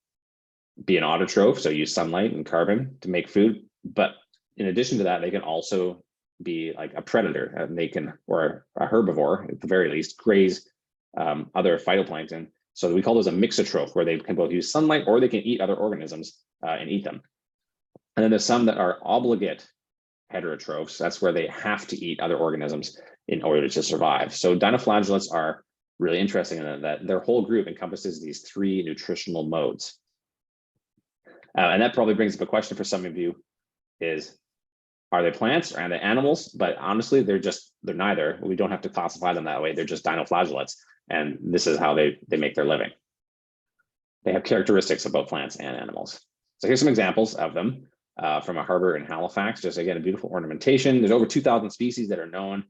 be an autotroph, so use sunlight and carbon to make food. But in addition to that, they can also be like a predator, and they can, or a herbivore at the very least, graze other phytoplankton. So we call those a mixotroph, where they can both use sunlight or they can eat other organisms and eat them. And then there's some that are obligate heterotrophs. That's where they have to eat other organisms in order to survive. So dinoflagellates are really interesting in that their whole group encompasses these three nutritional modes. And that probably brings up a question for some of you is, are they plants or are they animals? But honestly, they're neither. We don't have to classify them that way. They're just dinoflagellates. And this is how they make their living. They have characteristics of both plants and animals. So here's some examples of them from a harbor in Halifax. Just again, a beautiful ornamentation. There's over 2,000 species that are known.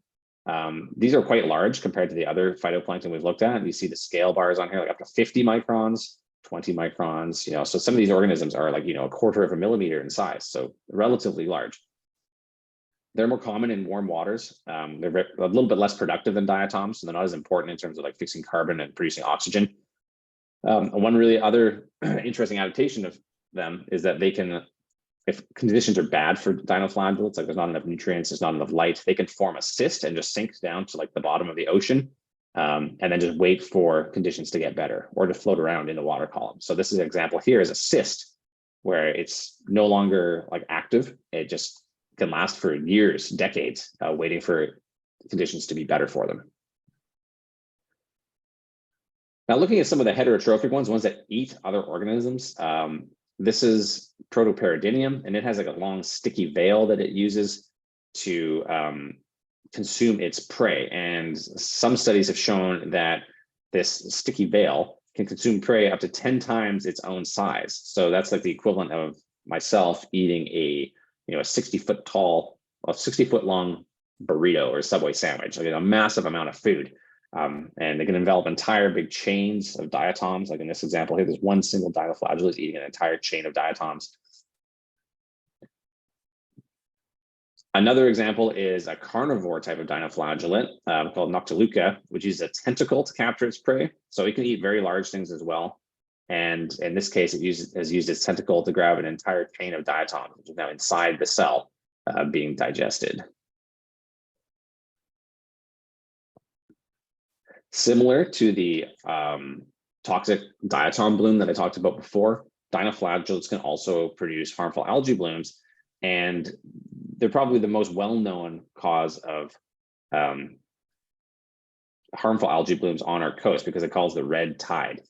These are quite large compared to the other phytoplankton we've looked at. You see the scale bars on here, like up to 50 microns, 20 microns. So some of these organisms are like, a quarter of a millimeter in size. So relatively large. They're more common in warm waters. They're a little bit less productive than diatoms, so they're not as important in terms of like fixing carbon and producing oxygen. One really other interesting adaptation of them is that they can, if conditions are bad for dinoflagellates, like there's not enough nutrients, there's not enough light, they can form a cyst and just sink down to like the bottom of the ocean. and then just wait for conditions to get better or to float around in the water column. So this is an example here is a cyst where it's no longer like active. It just can last for years, decades, waiting for conditions to be better for them. Now, looking at some of the heterotrophic ones that eat other organisms, this is Protoperidinium, and it has like a long sticky veil that it uses to consume its prey. And some studies have shown that this sticky veil can consume prey up to 10 times its own size. So that's like the equivalent of myself eating a 60-foot tall, a 60-foot long burrito or Subway sandwich, like a massive amount of food. And they can envelop entire big chains of diatoms. Like in this example here, there's one single dinoflagellate eating an entire chain of diatoms. Another example is a carnivore type of dinoflagellate called Noctiluca, which uses a tentacle to capture its prey. So it can eat very large things as well. And in this case, it has used its tentacle to grab an entire chain of diatoms, which is now inside the cell being digested. Similar to the toxic diatom bloom that I talked about before, dinoflagellates can also produce harmful algae blooms, and they're probably the most well-known cause of harmful algae blooms on our coast because it calls the red tide.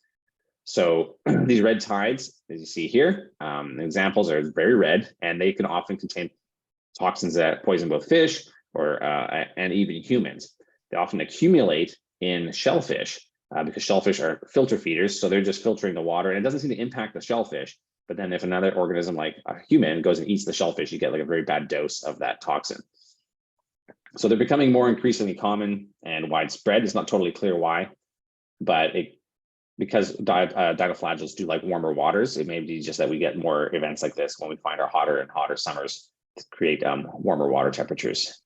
So these red tides, as you see here, examples are very red, and they can often contain toxins that poison both fish and even humans. They often accumulate in shellfish because shellfish are filter feeders, so they're just filtering the water, and it doesn't seem to impact the shellfish. But then if another organism like a human goes and eats the shellfish, you get like a very bad dose of that toxin. So they're becoming more increasingly common and widespread. It's not totally clear why, but because dinoflagellates do like warmer waters, it may be just that we get more events like this when we find our hotter and hotter summers to create warmer water temperatures.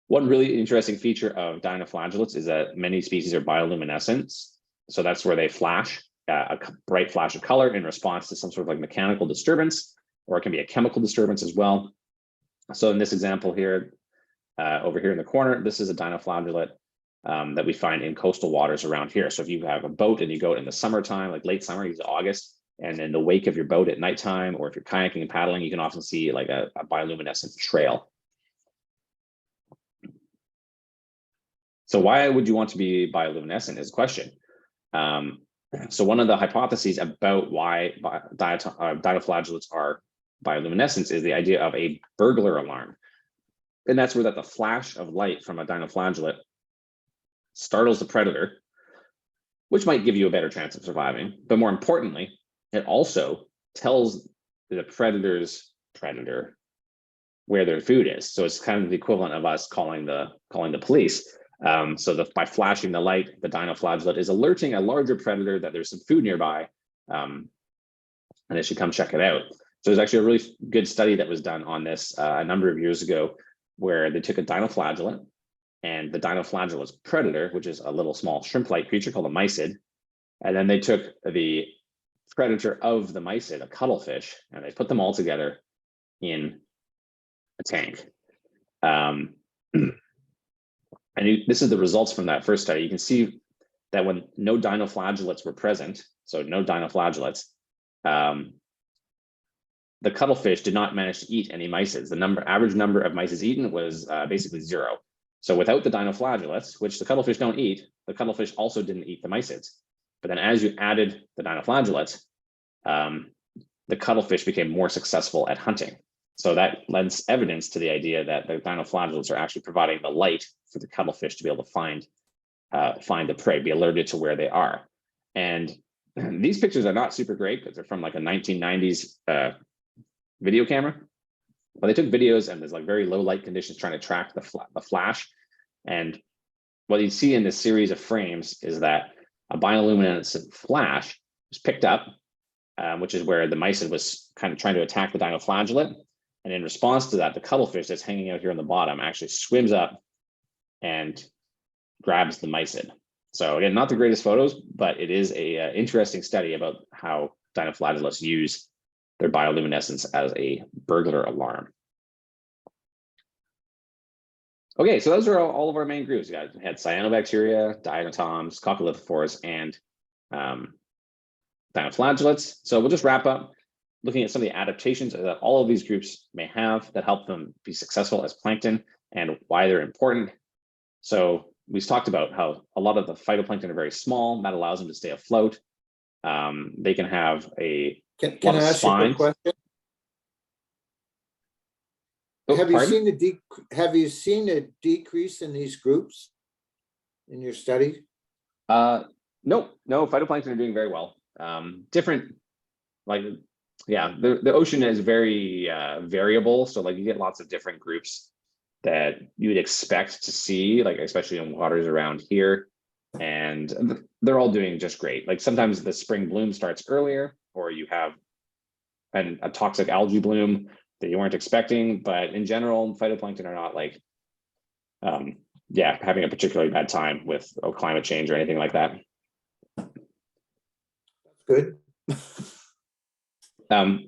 One really interesting feature of dinoflagellates is that many species are bioluminescent. So that's where they flash a bright flash of color in response to some sort of like mechanical disturbance, or it can be a chemical disturbance as well. So in this example here, over here in the corner, this is a dinoflagellate that we find in coastal waters around here. So if you have a boat and you go in the summertime, like late summer, use August, and in the wake of your boat at nighttime, or if you're kayaking and paddling, you can often see like a bioluminescent trail. So why would you want to be bioluminescent is a question. So one of the hypotheses about why dinoflagellates are bioluminescent is the idea of a burglar alarm. And that's where the flash of light from a dinoflagellate startles the predator, which might give you a better chance of surviving. But more importantly, it also tells the predator's predator where their food is. So it's kind of the equivalent of us calling the police. By flashing the light, the dinoflagellate is alerting a larger predator that there's some food nearby, and they should come check it out. So there's actually a really good study that was done on this a number of years ago, where they took a dinoflagellate and the dinoflagellate's predator, which is a little small shrimp-like creature called a mysid, and then they took the predator of the mysid, a cuttlefish, and they put them all together in a tank. And this is the results from that first study. You can see that when no dinoflagellates were present, so no dinoflagellates, the cuttlefish did not manage to eat any mysids. The average number of mysids eaten was basically 0. So without the dinoflagellates, which the cuttlefish don't eat, the cuttlefish also didn't eat the mysids. But then as you added the dinoflagellates, the cuttlefish became more successful at hunting. So that lends evidence to the idea that the dinoflagellates are actually providing the light for the cuttlefish to be able to find the prey, be alerted to where they are. And these pictures are not super great because they're from like a 1990s video camera, but they took videos and there's like very low light conditions trying to track the flash. And what you see in this series of frames is that a bioluminescent flash was picked up, which is where the mysid was kind of trying to attack the dinoflagellate. And in response to that, the cuttlefish that's hanging out here on the bottom actually swims up and grabs the mysid. So again, not the greatest photos, but it is a interesting study about how dinoflagellates use their bioluminescence as a burglar alarm. Okay, so those are all of our main groups. We had Cyanobacteria, Diatoms, Cocalithophores, and Dinoflagellates. So we'll just wrap up looking at some of the adaptations that all of these groups may have that help them be successful as plankton and why they're important. So we talked about how a lot of the phytoplankton are very small. That allows them to stay afloat. They can have a Can lot I of ask you a quick spines. question? Oh, Have you pardon? seen a decrease in these groups in your study? No, phytoplankton are doing very well. Different, like, yeah, the ocean is very variable. So like you get lots of different groups that you would expect to see, like especially in waters around here. And they're all doing just great. Like sometimes the spring bloom starts earlier, or you have a toxic algae bloom that you weren't expecting. But in general, phytoplankton are not like, yeah, having a particularly bad time with climate change or anything like that. Good.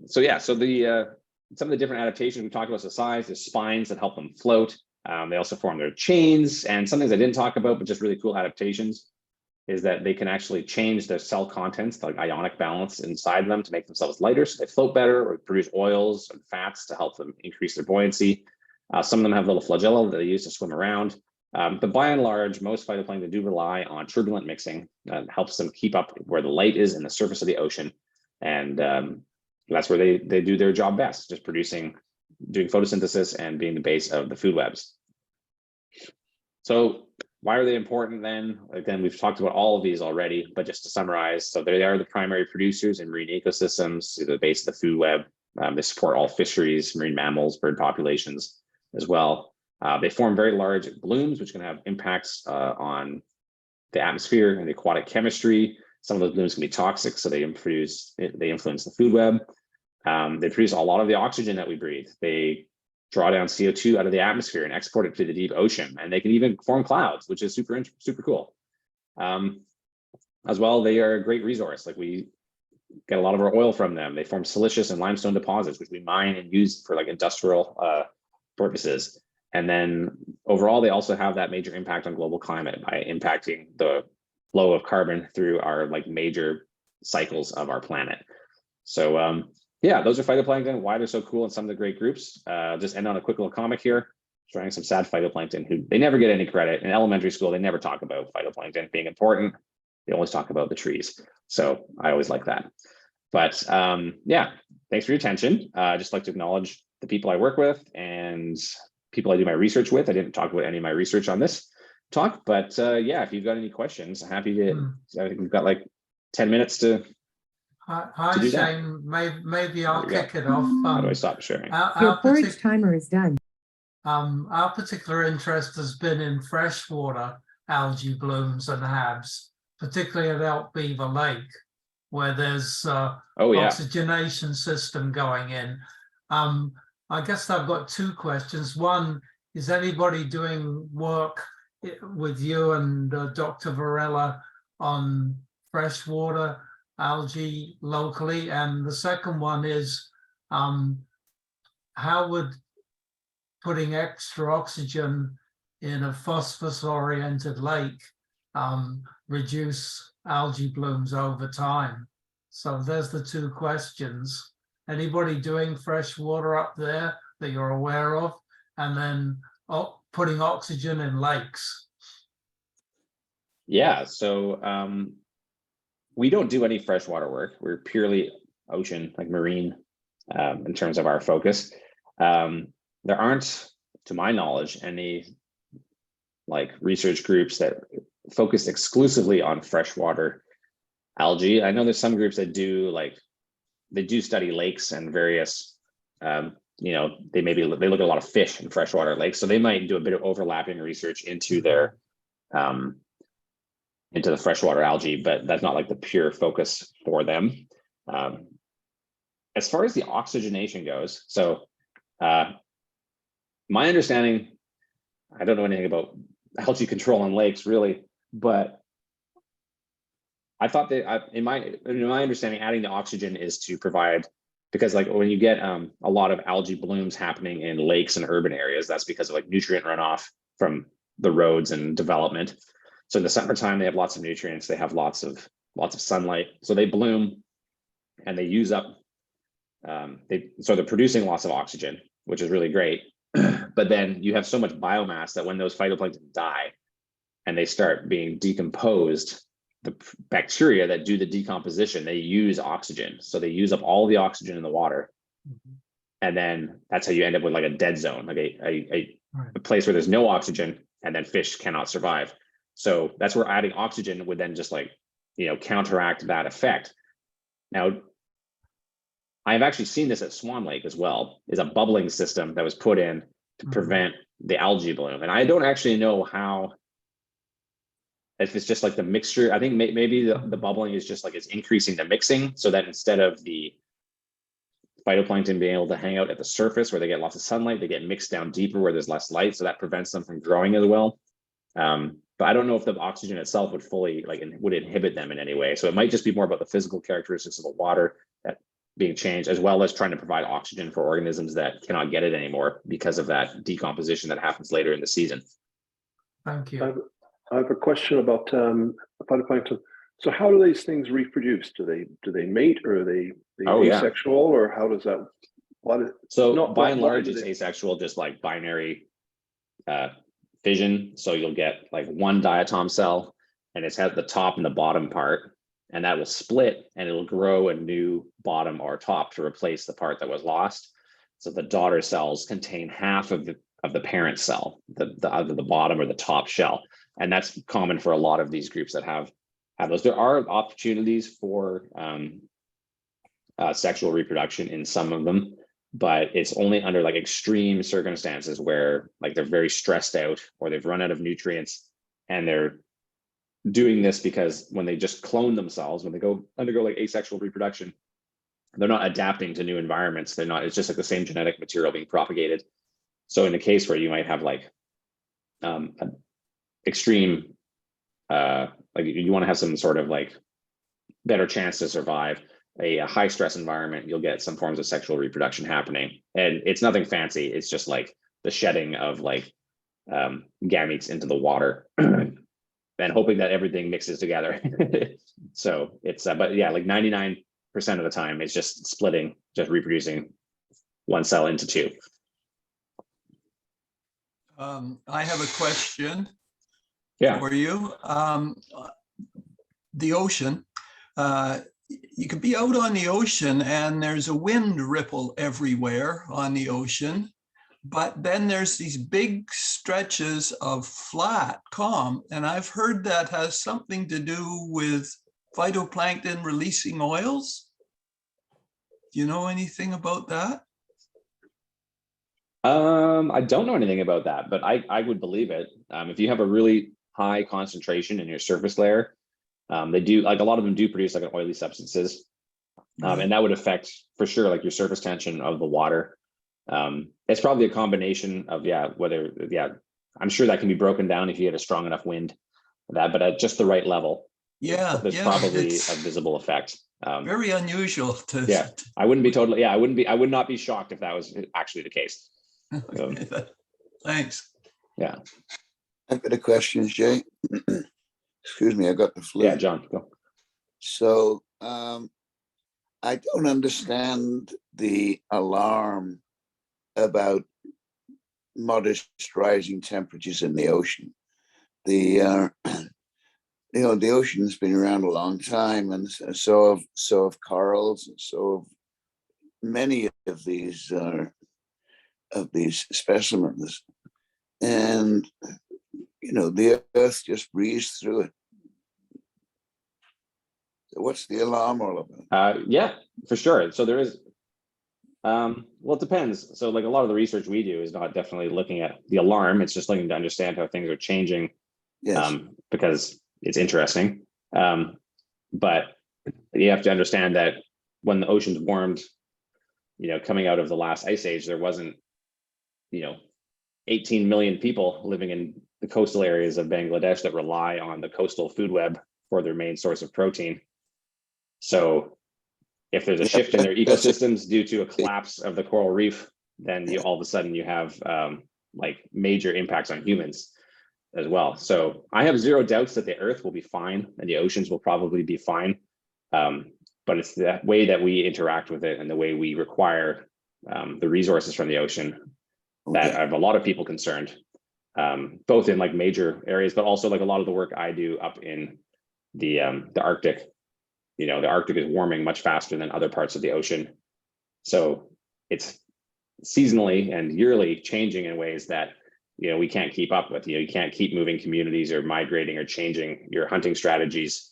So yeah, so the some of the different adaptations we talked about, the size, the spines that help them float. They also form their chains, and some things I didn't talk about, but just really cool adaptations, is that they can actually change their cell contents, like ionic balance inside them, to make themselves lighter, so they float better, or produce oils and fats to help them increase their buoyancy. Some of them have little flagella that they use to swim around. But by and large, most phytoplankton do rely on turbulent mixing that helps them keep up where the light is in the surface of the ocean. And that's where they do their job best, just doing photosynthesis and being the base of the food webs. So why are they important then? Again, we've talked about all of these already, but just to summarize, so they are the primary producers in marine ecosystems, the base of the food web. They support all fisheries, marine mammals, bird populations as well. They form very large blooms, which can have impacts on the atmosphere and the aquatic chemistry. Some of those blooms can be toxic, so they influence the food web. They produce a lot of the oxygen that we breathe. They draw down CO2 out of the atmosphere and export it to the deep ocean, and they can even form clouds, which is super cool. As well, they are a great resource. Like we get a lot of our oil from them. They form siliceous and limestone deposits, which we mine and use for like industrial purposes. And then overall, they also have that major impact on global climate by impacting the flow of carbon through our like major cycles of our planet. So yeah, those are phytoplankton, why they're so cool, and some of the great groups. Just end on a quick little comic here, showing some sad phytoplankton who they never get any credit. In elementary school, they never talk about phytoplankton being important. They always talk about the trees. So I always like that. But yeah, thanks for your attention. I just like to acknowledge the people I work with and people I do my research with. I didn't talk about any of my research on this talk, but yeah, if you've got any questions, I'm happy to. I think we've got like 10 minutes to do that. Shane, maybe I'll There you kick it off. How do I stop sharing? Your porridge timer is done. Our particular interest has been in freshwater algae blooms and HABs, particularly at Elk Beaver Lake, where there's Oh yeah, oxygenation system going in. I guess I've got two questions. One, is anybody doing work with you and Dr. Varela on freshwater algae locally? And the second one is, how would putting extra oxygen in a phosphorus-oriented lake reduce algae blooms over time? So there's the two questions. Anybody doing fresh water up there that you're aware of? And then putting oxygen in lakes. yeah. So we don't do any freshwater work. We're purely ocean, like marine, in terms of our focus. There aren't, to my knowledge, any like research groups that focus exclusively on freshwater algae. I know there's some groups that do they do study lakes and various, you know, they look at a lot of fish in freshwater lakes, so they might do a bit of overlapping research into their into the freshwater algae, but that's not like the pure focus for them. As far as the oxygenation goes, so my understanding, I don't know anything about algae control on lakes really, but I thought that in my understanding, adding the oxygen is to provide, because like when you get a lot of algae blooms happening in lakes and urban areas, that's because of like nutrient runoff from the roads and development. So in the summertime, they have lots of nutrients. They have lots of sunlight. So they bloom and they use up, so they're producing lots of oxygen, which is really great. But then you have so much biomass that when those phytoplankton die and they start being decomposed, the bacteria that do the decomposition, they use oxygen. So they use up all the oxygen in the water. And then that's how you end up with like a dead zone, like a place where there's no oxygen, and then fish cannot survive. So that's where adding oxygen would then just like, counteract that effect. Now, I've actually seen this at Swan Lake as well, is a bubbling system that was put in to prevent the algae bloom. And I don't actually know how, if it's just like the mixture. I think maybe the bubbling is just like it's increasing the mixing, so that instead of the phytoplankton being able to hang out at the surface where they get lots of sunlight, they get mixed down deeper where there's less light, so that prevents them from growing as well. But I don't know if the oxygen itself would fully would inhibit them in any way. So it might just be more about the physical characteristics of the water that being changed, as well as trying to provide oxygen for organisms that cannot get it anymore because of that decomposition that happens later in the season. Thank you. I have a question about phytoplankton. So how do these things reproduce? Do they mate, or are they asexual, or how does that? By and large, it's asexual, just like binary fission. So you'll get like one diatom cell, and it's at the top and the bottom part, and that will split, and it'll grow a new bottom or top to replace the part that was lost. So the daughter cells contain half of the parent cell, either the bottom or the top shell. And that's common for a lot of these groups that have those. There are opportunities for sexual reproduction in some of them, but it's only under like extreme circumstances where like they're very stressed out or they've run out of nutrients, and they're doing this because when they just clone themselves, when they undergo like asexual reproduction, they're not adapting to new environments. It's just like the same genetic material being propagated. So in the case where you might have like extreme, like you want to have some sort of like better chance to survive a high stress environment, you'll get some forms of sexual reproduction happening. And it's nothing fancy. It's just like the shedding of like gametes into the water and hoping that everything mixes together. So it's, but yeah, like 99% of the time, it's just splitting, just reproducing one cell into two. I have a question for you. The ocean, you could be out on the ocean and there's a wind ripple everywhere on the ocean, but then there's these big stretches of flat, calm, and I've heard that has something to do with phytoplankton releasing oils. Do you know anything about that? I don't know anything about that, but I would believe it. If you have a really high concentration in your surface layer, they do, like a lot of them do produce like oily substances, and that would affect for sure like your surface tension of the water. It's probably a combination of I'm sure that can be broken down if you had a strong enough wind, but at just the right level. There's probably a visible effect. Very unusual I would not be shocked if that was actually the case. Thanks. Yeah. I've got a question, Shea. Excuse me, I got the flu. Yeah, John, go. So I don't understand the alarm about modest rising temperatures in the ocean. The the ocean's been around a long time, and so have corals, and so have many of these specimens, and the Earth just breezed through it. So what's the alarm all about? Yeah, for sure. So there is, well, it depends. So like a lot of the research we do is not definitely looking at the alarm. It's just looking to understand how things are changing, because it's interesting. But you have to understand that when the oceans warmed, coming out of the last ice age, there wasn't, 18 million people living in the coastal areas of Bangladesh that rely on the coastal food web for their main source of protein. So if there's a shift in their ecosystems due to a collapse of the coral reef, then all of a sudden you have like major impacts on humans as well. So I have zero doubts that the Earth will be fine and the oceans will probably be fine. But it's the way that we interact with it and the way we require the resources from the ocean that I have a lot of people concerned, both in like major areas, but also like a lot of the work I do up in the Arctic. You know, the Arctic is warming much faster than other parts of the ocean. So it's seasonally and yearly changing in ways that, you know, we can't keep up with. You know, you can't keep moving communities or migrating or changing your hunting strategies,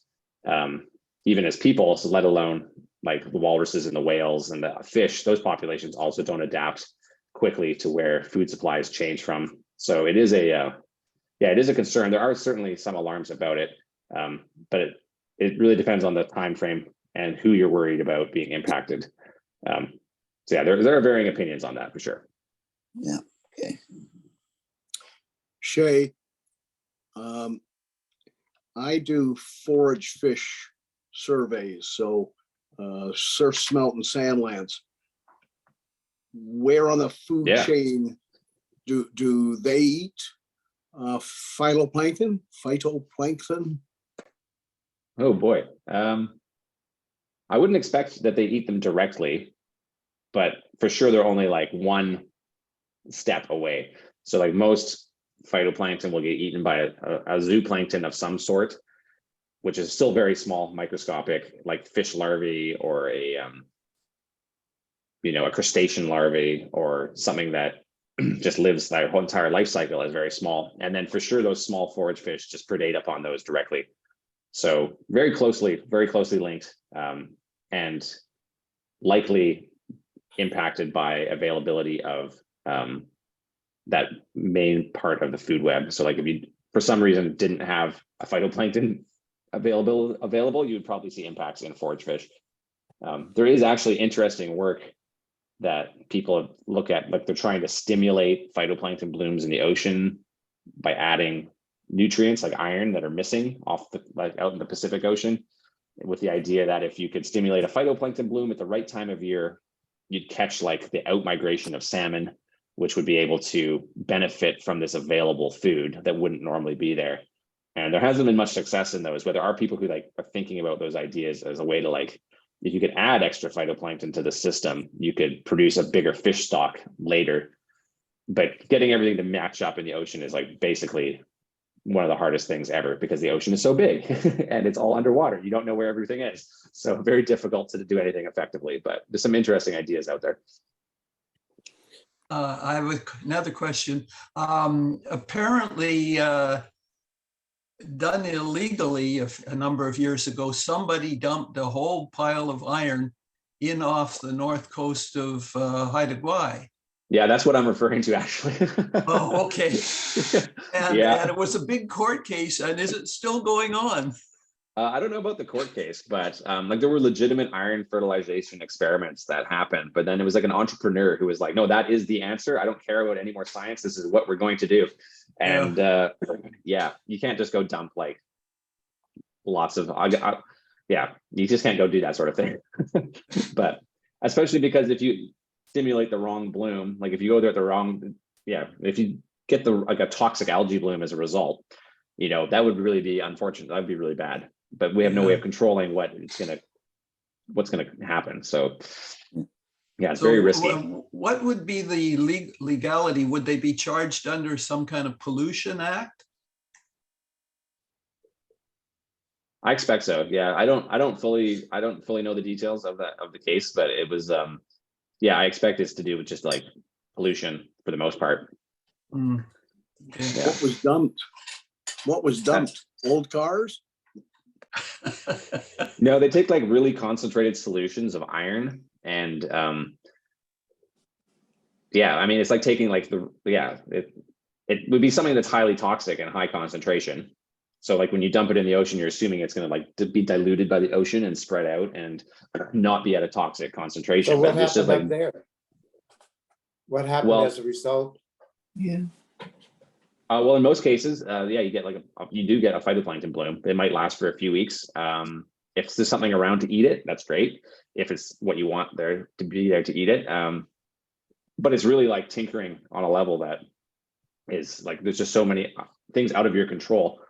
even as people, so let alone like the walruses and the whales and the fish. Those populations also don't adapt quickly to where food supplies change from. So it is a it is a concern. There are certainly some alarms about it, but it really depends on the time frame and who you're worried about being impacted. So yeah, there are varying opinions on that for sure. Yeah. Okay. Shea, I do forage fish surveys, so surf, smelt, and sandlands. Where on the food chain do they eat phytoplankton? Oh boy, I wouldn't expect that they eat them directly, but for sure they're only like one step away. So like most phytoplankton will get eaten by a zooplankton of some sort, which is still very small, microscopic, like fish larvae or a crustacean larvae or something that just lives their whole entire life cycle as very small. And then for sure those small forage fish just predate upon those directly. So very closely linked, and likely impacted by availability of that main part of the food web. So like if you, for some reason, didn't have a phytoplankton available, you would probably see impacts in forage fish. There is actually interesting work that people look at, like they're trying to stimulate phytoplankton blooms in the ocean by adding nutrients like iron that are missing out in the Pacific Ocean, with the idea that if you could stimulate a phytoplankton bloom at the right time of year, you'd catch like the outmigration of salmon, which would be able to benefit from this available food that wouldn't normally be there. And there hasn't been much success in those, but there are people who like are thinking about those ideas as a way to like, if you could add extra phytoplankton to the system, you could produce a bigger fish stock later. But getting everything to match up in the ocean is like basically one of the hardest things ever, because the ocean is so big and it's all underwater. You don't know where everything is. So very difficult to do anything effectively, but there's some interesting ideas out there. I have another question. Apparently, done illegally a number of years ago, somebody dumped a whole pile of iron in off the north coast of Haida Gwaii. Yeah, that's what I'm referring to, actually. Oh, okay. And it was a big court case. And is it still going on? I don't know about the court case, but like there were legitimate iron fertilization experiments that happened. But then it was like an entrepreneur who was like, no, that is the answer. I don't care about any more science. This is what we're going to do. And you can't just go dump like lots of, you just can't go do that sort of thing. But especially because if you stimulate the wrong bloom, like if you go there at the wrong, if you get like a toxic algae bloom as a result, you know, that would really be unfortunate. That would be really bad. But we have no way of controlling what's gonna happen. So it's very risky. What would be the legality? Would they be charged under some kind of pollution act? I expect so. Yeah, I don't fully know the details of the case, but it was I expect it's to do with just like pollution for the most part. Okay. Yeah. What was dumped? Old cars? No, they take like really concentrated solutions of iron, and I mean, it's like taking like it would be something that's highly toxic and high concentration. So like when you dump it in the ocean, you're assuming it's going to like be diluted by the ocean and spread out and not be at a toxic concentration. So what but happened up there? What happened as a result? Yeah. Well, in most cases, you get like you do get a phytoplankton bloom. It might last for a few weeks. If there's something around to eat it, that's great. If it's what you want there to be there to eat it, but it's really like tinkering on a level that is like, there's just so many things out of your control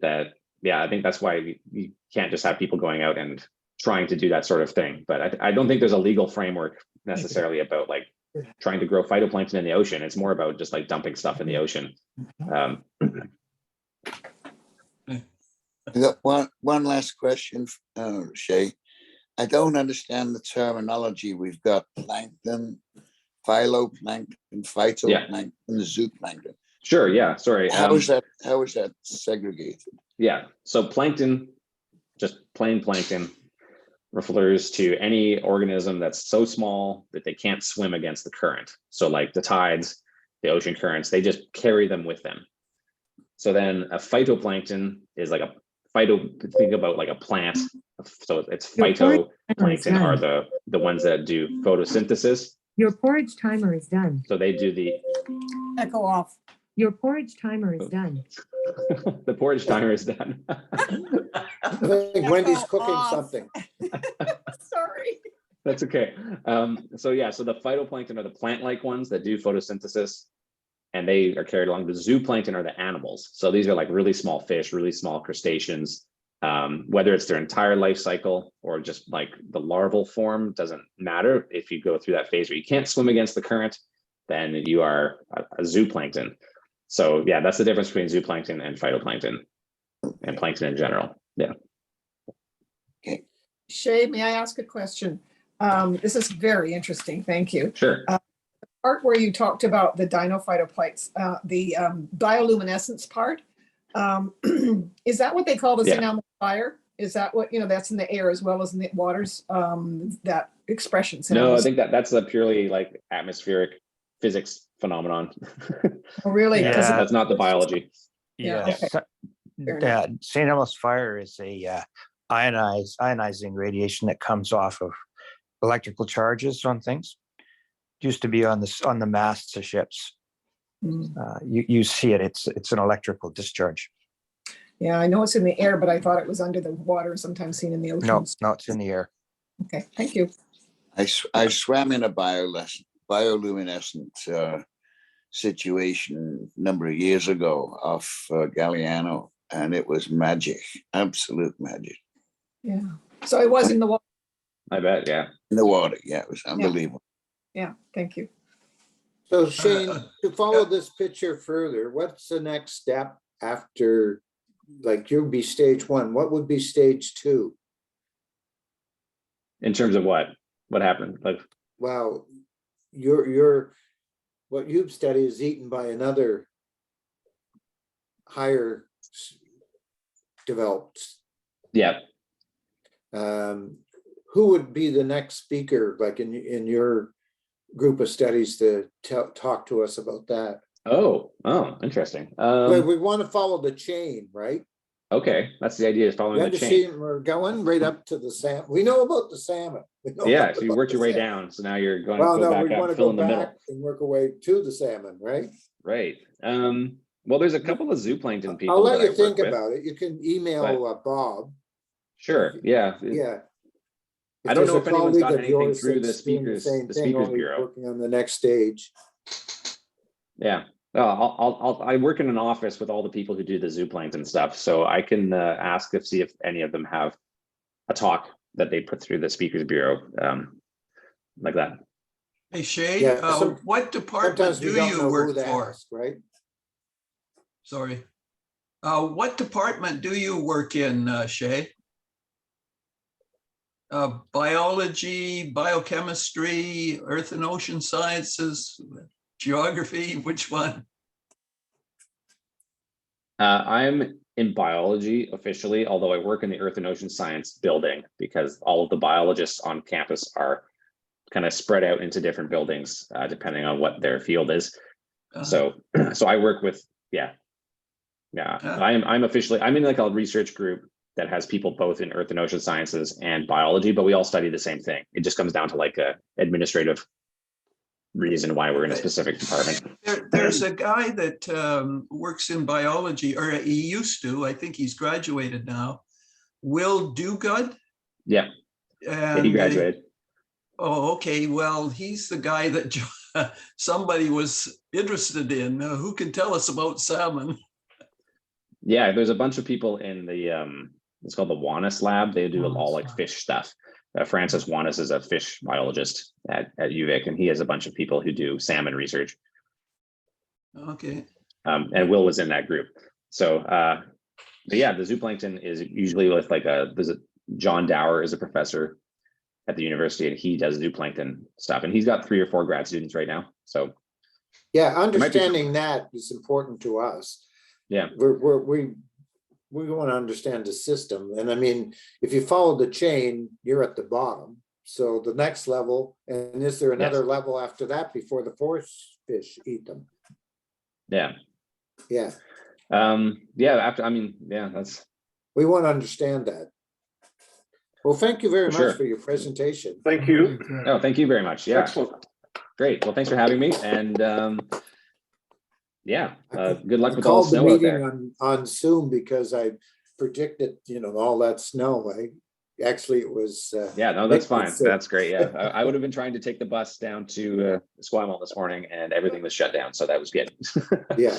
that, yeah, I think that's why you can't just have people going out and trying to do that sort of thing. But I don't think there's a legal framework necessarily about like trying to grow phytoplankton in the ocean. It's more about just like dumping stuff in the ocean. I got one last question, Shea. I don't understand the terminology. We've got plankton, phytoplankton, phytoplankton, zooplankton. Sure. Yeah. Sorry. How is that segregated? Yeah. So plankton, just plain plankton, refers to any organism that's so small that they can't swim against the current. So like the tides, the ocean currents, they just carry them with them. So then a phytoplankton is like think about like a plant. So it's phytoplankton are the ones that do photosynthesis. Your porridge timer is done. So they do the echo off. Your porridge timer is done. The porridge timer is done. I think Wendy's cooking something. Sorry. That's okay. So yeah, so the phytoplankton are the plant-like ones that do photosynthesis, and they are carried along. The zooplankton are the animals. So these are like really small fish, really small crustaceans. Whether it's their entire life cycle or just like the larval form, doesn't matter. If you go through that phase where you can't swim against the current, then you are a zooplankton. So yeah, that's the difference between zooplankton and phytoplankton and plankton in general. Yeah. Okay. Shea, may I ask a question? This is very interesting. Thank you. Sure. The part where you talked about the dinophytoplankton, the bioluminescence part, is that what they call the thing on the fire? Is that what, that's in the air as well as in the waters, that expression? No, I think that's a purely like atmospheric physics phenomenon. Oh, really? Yeah. That's not the biology. Yeah. Okay. St. Elmo's fire is a ionizing radiation that comes off of electrical charges on things. It used to be on the masts of ships. You see it. It's an electrical discharge. Yeah, I know it's in the air, but I thought it was under the water, sometimes seen in the ocean. No, it's in the air. Okay, thank you. I swam in a bioluminescent situation a number of years ago off Galliano, and it was magic, absolute magic. Yeah. So it was in the water. I bet. Yeah. In the water, yeah, it was unbelievable. Yeah, thank you. So Shane, to follow this picture further, what's the next step after, like you'd be stage 1, what would be stage 2? In terms of what happened? Like, Well, what you've studied is eaten by another higher developed. yeah. Who would be the next speaker, like in your group of studies, to talk to us about that? Oh, interesting. We want to follow the chain, right? Okay, that's the idea, is following the chain. We're going right up to the salmon. We know about the salmon. Yeah, so you worked your way down. So now you're going Well, to go no, we back want up, to fill go in the middle. back and work our way to the salmon, right? Right. Well, there's a couple of zooplankton people. I'll let that you I think work with. about it. You can email Bob. Sure. Yeah. Yeah. I don't know there's if a anyone's colleague got of anything yours through the that's doing speakers same thing, only bureau. working on the next stage. Yeah. I work in an office with all the people who do the zooplankton stuff, so I can ask see if any of them have a talk that they put through the speakers bureau, like that. Hey Shea, Yeah, what department do you work for? Ask, right? Sorry. What department do you work in, Shea? Biology, biochemistry, earth and ocean sciences, geography, which one? I'm in biology officially, although I work in the earth and ocean science building because all of the biologists on campus are kind of spread out into different buildings, depending on what their field is. So I work with, I'm officially, I'm in like a research group that has people both in earth and ocean sciences and biology, but we all study the same thing. It just comes down to like a administrative reason why we're in a specific department. There's a guy that works in biology, or he used to, I think he's graduated now, Will Dogood. Yeah, he graduated. Oh, okay. Well, he's the guy that somebody was interested in. Who can tell us about salmon? Yeah, there's a bunch of people in the it's called the Wanis lab. They do all like fish stuff. Francis Wanis is a fish biologist at UVic, and he has a bunch of people who do salmon research. Okay. And Will was in that group. So, but yeah, the zooplankton is usually with like John Dower is a professor at the university, and he does zooplankton stuff. And he's got 3 or 4 grad students right now. So yeah, understanding that is important to us. Yeah, we want to understand the system. And I mean, if you follow the chain, you're at the bottom. So the next level, and is there another level after that before the forest fish eat them? Yeah. Yeah. That's. We want to understand that. Well, thank you very much sure. for your presentation. Thank you. No, thank you very much. Yeah. Excellent. Great. Well, thanks for having me. And good luck with all the called the snow out meeting there. on Zoom because I predicted, all that snow. Actually it was. Yeah, no, that's fine. That's great. Yeah, I would have been trying to take the bus down to Esquimalt this morning, and everything was shut down. So that was good. Yeah.